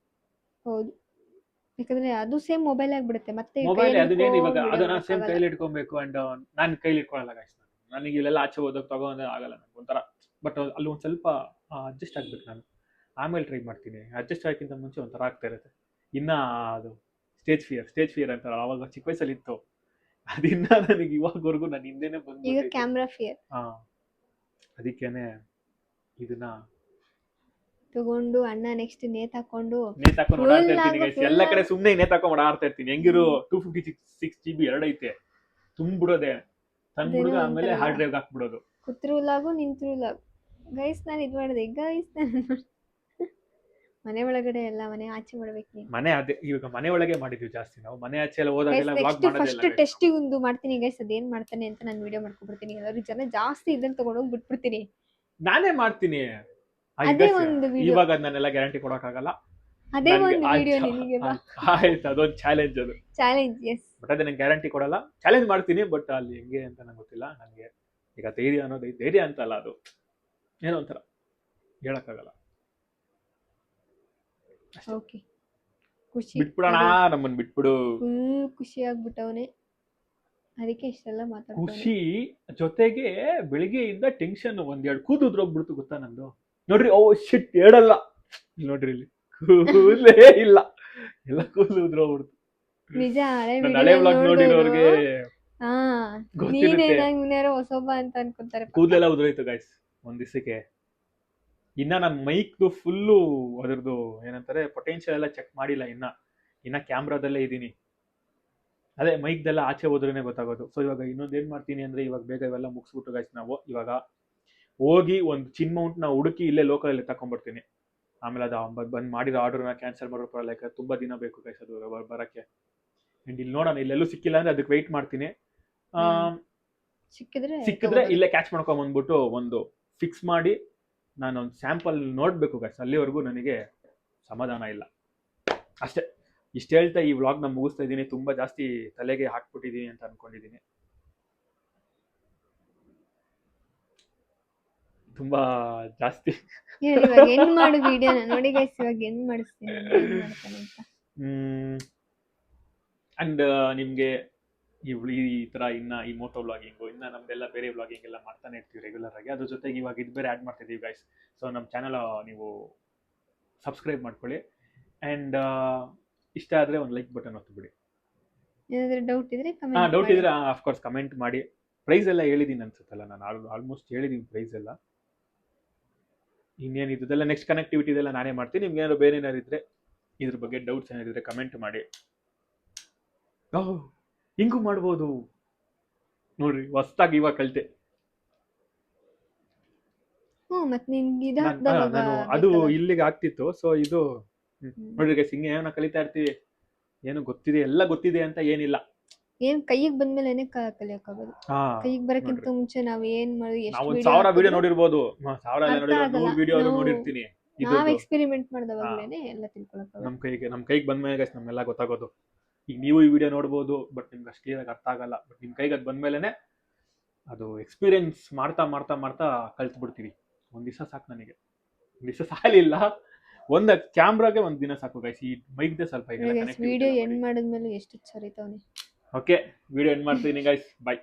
ಹೌದು, ಯಾಕಂದ್ರೆ ಅದು ಸೇಮ್ ಮೊಬೈಲ್ ಆಗ್ಬಿಡುತ್ತೆ. ಮತ್ತೆ ಮೊಬೈಲ್ ಅದನ್ನೇನು ಇವಾಗ ಅದನ್ನ ಸೇಮ್ ಕೈಲಿ ಇಟ್ಕೊಬೇಕು. ಅಂಡ್ ನಾನು ಕೈಲಿ ಇಟ್ಕೊಳ್ಳಲ್ಲ ಗೈಸ್. ನನಗೆ ಇಲ್ಲೆಲ್ಲ ಆಚೆ ಹೋದಾಗ ತಗೊಂಡ್ರೆ ಆಗಲ್ಲ, ನನಗೆ ಒಂಥರ. ಬಟ್ ಅಲ್ಲಿ ಒಂದು ಸ್ವಲ್ಪ ಅಡ್ಜಸ್ಟ್ ಆಗ್ಬೇಕು ನಾನು. ಆಮೇಲೆ ಟ್ರೈ ಮಾಡ್ತೀನಿ. ಅಡ್ಜಸ್ಟ್ ಆಗೋಕ್ಕಿಂತ ಮುಂಚೆ ಒಂಥರ ಆಗ್ತಾ ಇರುತ್ತೆ. ಇನ್ನ ಅದು ಸ್ಟೇಜ್ ಫಿಯರ್ ಅಂತಾರಲ್ಲ, ಅವಾಗ ಚಿಕ್ಕ ವಯಸ್ಸಲ್ಲಿ ಇತ್ತು. ಅದಿನ್ನ ನನಗೆ ಇವಾಗವರೆಗೂ ನಾನು ಹಿಂದೆನೆ ಈಗ ಬಂದ್ಬಿಟ್ಟೈತೆ. ಕ್ಯಾಮ್ರಾ ಫಿಯರ್ ಹಾ ಅದಕ್ಕೇನೆ ಇದನ್ನ ತಗೊಂಡು ಅಣ್ಣ ನೆಕ್ಸ್ಟ್ ನೇತಾಕೊಂಡು ನೇತಾಕೊಂಡು ಓಡಾಡ್ತಾ ಫುಲ್ ಇರ್ತೀನಿ ಆಗ ಗೈಸ್. ಫುಲ್ ಎಲ್ಲ ಕಡೆ ಸುಮ್ಮನೆ ನೇತಾಕೊಂಡು ಓಡಾಡ್ತಾ ಇರ್ತೀನಿ. ಹೆಂಗಿರು 256 GB ಎರಡೈತೆ, ತುಂಬಿಡೋದೆ, ತಂದ್ಬಿಡೋದು, ಅದೇನೋ ಆಮೇಲೆ ಅಂತಾರಲ್ಲ, ಹಾರ್ಡ್ ಡ್ರೈವ್ ಹಾಕ್ಬಿಡೋದು. ಕುತ್ರುಲಾಗು ನಿಂತ್ರುಲಾಗು. ಗೈಸ್ ನಾನು ಇದು ಮಾಡಿದೆ, ಗೈಸ್ ನಾನು ಮನೆ ಒಳಗಡೆ ಎಲ್ಲ ಮನೆ ಆಚೆ ಮಾಡ್ಬೇಕು ನೀನು. ಮನೆ ಅದೇ ಇವಾಗ ಮನೆ ಒಳಗೆ ಮಾಡಿದ್ವಿ ಜಾಸ್ತಿ ನಾವು. ಮನೆ ಆಚೆ ಎಲ್ಲ ಹೋದಾಗೆಲ್ಲ ವ್ಲಾಗ್ ನೆಕ್ಸ್ಟ್ ಮಾಡೋದಿಲ್ಲ ಫಸ್ಟ್ ಟೆಸ್ಟಿಗೆ ಒಂದು ಮಾಡ್ತೀನಿ ಗೈಸ್. ಅದೇನ್ ಮಾಡ್ತಾನೆ ಅಂತ ನಾನು ವಿಡಿಯೋ ಮಾಡ್ಕೊಬಿಡ್ತೀನಿ. ಎಲ್ಲರೂ ಜನ ಜಾಸ್ತಿ ಇದನ್ನ ತಗೊಂಡೋಗಿ ಬಿಟ್ಬಿಡ್ತೀನಿ. ನಾನೇ ಮಾಡ್ತೀನಿ. ಅದೇ ಒಂದು ವಿಡಿಯೋ, ಇವಾಗ ನಾನೆಲ್ಲ ಗ್ಯಾರಂಟಿ ಕೊಡಕ್ಕಾಗಲ್ಲ. ಅದೇ ನನ್ಗೆ ಒಂದು ವಿಡಿಯೋ ನಿನಗೆ ಬಾ. ಆಯ್ತು, ಅದೊಂದು ಚಾಲೆಂಜ್ ಅದು. Challenge, S. ಬಟ್ ಅದೇ ನಂಗೆ ಗ್ಯಾರಂಟಿ ಕೊಡಲ್ಲ. ಚಾಲೆಂಜ್ ಮಾಡ್ತೀನಿ, ಬಟ್ ಅಲ್ಲಿ ಹೆಂಗೆ ಅಂತ ನಂಗೆ ಗೊತ್ತಿಲ್ಲ. ನನಗೆ ಈಗ ಧೈರ್ಯ ಅನ್ನೋದು ಧೈರ್ಯ ಅಂತಲ್ಲ, ಅದು ಏನೋ ಒಂಥರ ಹೇಳಕ್ಕಾಗಲ್ಲ. ಓಕೆ, ಖುಷಿ ಬಿಟ್ಬಿಡೋಣ, ನಮ್ಮನ್ ಬಿಟ್ಬಿಡು. ಫುಲ್ ಖುಷಿ ಆಗ್ಬಿಟ್ಟವನೆ, ಅದಕ್ಕೆ ಇಷ್ಟೆಲ್ಲ ಮಾತಾಡ್ತಾನೆ. ಖುಷಿ ಜೊತೆಗೆ ಬೆಳಿಗ್ಗೆಯಿಂದ ಟೆನ್ಷನ್. ಒಂದೆರಡು ಕೂದುದ್ರೋಗ್ಬಿಡ್ತು ಗೊತ್ತಾ ನಂದು. ನೋಡ್ರಿ, ಓ ಶಿಟ್, ಹೇಳಲ್ಲ ಇಲ್ಲಿ ನೋಡ್ರಿ, ಇಲ್ಲಿ ಕೂದಲೇ ಇಲ್ಲ, ಎಲ್ಲ ಕೂದಲು ಉದ್ರೋಗ್ಬಿಡ್ತು. ನಿಜ, ಹಳೆ ಹಳೆ ವ್ಲಾಗ್ ನೋಡಿರೋರ್ಗೆ ಹಾ, ಗೊತ್ತಿರುತ್ತೆ. ನೀನೇನಾರೋ ಹೊಸೊಬ್ಬ ಅಂತ ಅನ್ಕೊಂತಾರೆ. ಕೂದಲೆಲ್ಲ ಉದುರೋಯ್ತು ಗೈಸ್ ಒಂದ್ ದಿವಸಕ್ಕೆ. ಇನ್ನ ನನ್ನ ಮೈಕ್ದು ಫುಲ್ಲು ಅದ್ರದ್ದು ಏನಂತಾರೆ ಪೊಟೆನ್ಶಿಯಲ್ ಎಲ್ಲ ಚೆಕ್ ಮಾಡಿಲ್ಲ. ಇನ್ನ ಕ್ಯಾಮ್ರಾದಲ್ಲೇ ಇದೀನಿ. ಅದೇ ಮೈಕ್ದೆಲ್ಲ ಆಚೆ ಹೋದ್ರೇನೆ ಗೊತ್ತಾಗೋದು. ಸೊ ಇವಾಗ ಇನ್ನೊಂದು ಏನ್ ಮಾಡ್ತೀನಿ ಅಂದ್ರೆ, ಇವಾಗ ಬೇಗ ಇವೆಲ್ಲ ಮುಗಿಸ್ಬಿಟ್ಟು ಗೈಸ್ ನಾವು ಇವಾಗ ಹೋಗಿ ಒಂದು ಚಿನ್ ಮೌಂಟ್ ನ ಹುಡುಕಿ ಇಲ್ಲೇ ಲೋಕಲ್ ತಕೊಂಡ್ಬರ್ತೀನಿ. ಆಮೇಲೆ ಅದು ಬಂದ್ ಮಾಡಿರೋ ಆರ್ಡರ್ನ ಕ್ಯಾನ್ಸಲ್ ಮಾಡೋ ಲೈಕ್ ತುಂಬಾ ದಿನ ಬೇಕು ಗೈಸ್ ಅದು ಬರಕ್ಕೆ. ಅಂಡ್ ಇಲ್ಲಿ ನೋಡೋಣ, ಇಲ್ಲೆಲ್ಲೂ ಸಿಕ್ಕಿಲ್ಲ ಅಂದ್ರೆ ಅದಕ್ಕೆ ವೆಯ್ಟ್ ಮಾಡ್ತೀನಿ. ಸಿಕ್ಕಿದ್ರೆ ಇಲ್ಲೇ ಕ್ಯಾಚ್ ಮಾಡ್ಕೊಂಡ್ ಬಂದ್ಬಿಟ್ಟು ಒಂದು ಫಿಕ್ಸ್ ಮಾಡಿ ನಾನೊಂದು ಸ್ಯಾಂಪಲ್ ನೋಡ್ಬೇಕು ಗೈಸ್. ಅಲ್ಲಿವರೆಗೂ ನನಗೆ ಸಮಾಧಾನ ಇಲ್ಲ. ಅಷ್ಟೇ, ಇಷ್ಟು ಹೇಳ್ತಾ ಈ ವ್ಲಾಗ್ನ ಮುಗಿಸ್ತಾ ಇದ್ದೀನಿ. ತುಂಬಾ ಜಾಸ್ತಿ ತಲೆಗೆ ಹಾಕ್ಬಿಟ್ಟಿದೀನಿ ಅಂತ ಅನ್ಕೊಂಡಿದೀನಿ. ತುಂಬಾ ಜಾಸ್ತಿ ಎಂಡ್ ಮಾಡು ವಿಡಿಯೋನ ನೋಡಿ ಗೈಸ್. ಇವಾಗ ಎಂಡ್ ಮಾಡಿಸ್ತೀನಿ ಅಂಡ್ ನಿಮ್ಗೆ ಈ ತರ ಇನ್ನ ಈ ಮೋಟೋ ವ್ಲಾಗಿಂಗು, ಇನ್ನ ನಮ್ದೆಲ್ಲ ಬೇರೆ ವ್ಲಾಗಿಂಗ್ ಎಲ್ಲ ಮಾಡ್ತಾನೆ ಇರ್ತೀವಿ ರೆಗ್ಯುಲರ್ ಆಗಿ. ಅದ್ರ ಜೊತೆಗೆ ಇವಾಗ ಇದು ಬೇರೆ ಆಡ್ ಮಾಡ್ತಾ ಇದೀವಿ ಗೈಸ್. ಸೊ ನಮ್ಮ ಚಾನಲ್ ನೀವು ಸಬ್ಸ್ಕ್ರೈಬ್ ಮಾಡ್ಕೊಳ್ಳಿ. ಅಂಡ್ ಇಷ್ಟ ಆದ್ರೆ ಒಂದು ಲೈಕ್ ಬಟನ್ ಒತ್ತಿಬಿಡಿ. ಏನಾದರೂ ಡೌಟ್ ಇದ್ರೆ ಡೌಟ್ ಇದ್ರೆ ಆಫ್ಕೋರ್ಸ್ ಕಮೆಂಟ್ ಮಾಡಿ. ಪ್ರೈಸ್ ಎಲ್ಲ ಹೇಳಿದೀನಿ ಅನ್ಸುತ್ತಲ್ಲ, ನಾನು ಆಲ್ಮೋಸ್ಟ್ ಹೇಳಿದೀನಿ ಪ್ರೈಸ್ ಎಲ್ಲ. ಇನ್ನೇನು ಇದೆಲ್ಲ ನೆಕ್ಸ್ಟ್ ಕನೆಕ್ಟಿವಿಟಿ ಇದೆಲ್ಲ ನಾನೇ ಮಾಡ್ತೀನಿ. ನಿಮ್ಗೆ ಏನಾದ್ರು ಬೇರೆ ಏನಾದ್ರು ಇದ್ರೆ, ಇದ್ರ ಬಗ್ಗೆ ಡೌಟ್ಸ್ ಏನಾದಿದ್ರೆ ಕಮೆಂಟ್ ಮಾಡಿ. ಹಿಂಗೂ ಮಾಡ್ಬೋದು ನೋಡ್ರಿ, ಹೊಸ್ದಾಗಿ ಇವಾಗ ಕಲಿತೆ ನಾನು. ಅದು ಇಲ್ಲಿಗೆ ಆಗ್ತಿತ್ತು. ಸೊ ಇದು ನೋಡ್ರಿ ಗೈಸ್, ಹಿಂಗೆ ಏನೋ ಕಲಿತಾ ಇರ್ತೀವಿ. ಏನು ಗೊತ್ತಿದೆ, ಎಲ್ಲ ಗೊತ್ತಿದೆ ಅಂತ ಏನಿಲ್ಲ. ಏನ್ ಕೈಗೆ ಬಂದ್ಮೇಲೆ ಕಲಿಯಕ್ಕಾಗೋದು. ಕೈಗೆ ಬರಕ್ಕಿಂತ ಮುಂಚೆ ನಾವ್ ಏನ್ ಮಾಡಿ ನಾವು 1000 ವಿಡಿಯೋ ನೋಡಿರ್ಬೋದು, 100 ವಿಡಿಯೋ ನೋಡಿರ್ತೀನಿ. ನಾವ್ ಎಕ್ಸ್ಪೆರಿಮೆಂಟ್ ಮಾಡಿದವಾಗ್ಲೇನೆ ಎಲ್ಲ ತಿಳ್ಕೊಳಕ್ಕಾಗೋದು. ನಮ್ ಕೈಗೆ ಬಂದ್ಮೇಲೆ ಗೈಸ್ ನಮ್ಮೆಲ್ಲ ಗೊತ್ತಾಗೋದು. ಈಗ ನೀವು ಈ ವಿಡಿಯೋ ನೋಡ್ಬೋದು, ಬಟ್ ನಿಮ್ಗೆ ಅಷ್ಟು ಕ್ಲಿಯರ್ ಅರ್ಥ ಆಗಲ್ಲ. ಬಟ್ ನಿಮ್ ಕೈಗೆ ಅದು ಬಂದ್ಮೇಲೆ ಅದು ಎಕ್ಸ್ಪೀರಿಯನ್ಸ್ ಮಾಡ್ತಾ ಮಾಡ್ತಾ ಮಾಡ್ತಾ ಕಲ್ತ್ ಬಿಡ್ತೀವಿ. ಒಂದ್ ದಿವಸ ಸಾಕು ನನಗೆ, ಒಂದ್ ದಿವಸ ಸಾಲಿಲ್ಲ, ಒಂದ್ ಕ್ಯಾಮ್ರಾಗೆ ಒಂದ್ ದಿನ ಸಾಕು ಗೈಸ್. ಈ ಮೈಕ್ದೆ ಸ್ವಲ್ಪ ವಿಡಿಯೋ ಎಂಡ್ ಮಾಡಿದ್ಮೇಲೆ ಎಷ್ಟು ಸರಿತಾವನೆ. ಓಕೆ, ವಿಡಿಯೋ ಎಂಡ್ ಮಾಡ್ತೀನಿ guys, bye.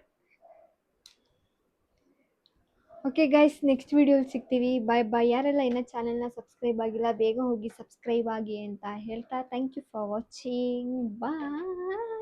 Okay guys, next ವಿಡಿಯೋಲಿ ಸಿಗ್ತೀವಿ. ಬಾಯ್ ಬಾಯ್. ಯಾರೆಲ್ಲ ಇನ್ನೂ ಚಾನೆಲ್ನ ಸಬ್ಸ್ಕ್ರೈಬ್ ಆಗಿಲ್ಲ, ಬೇಗ ಹೋಗಿ ಸಬ್ಸ್ಕ್ರೈಬ್ ಆಗಿ ಅಂತ ಹೇಳ್ತಾ thank you for watching. Bye.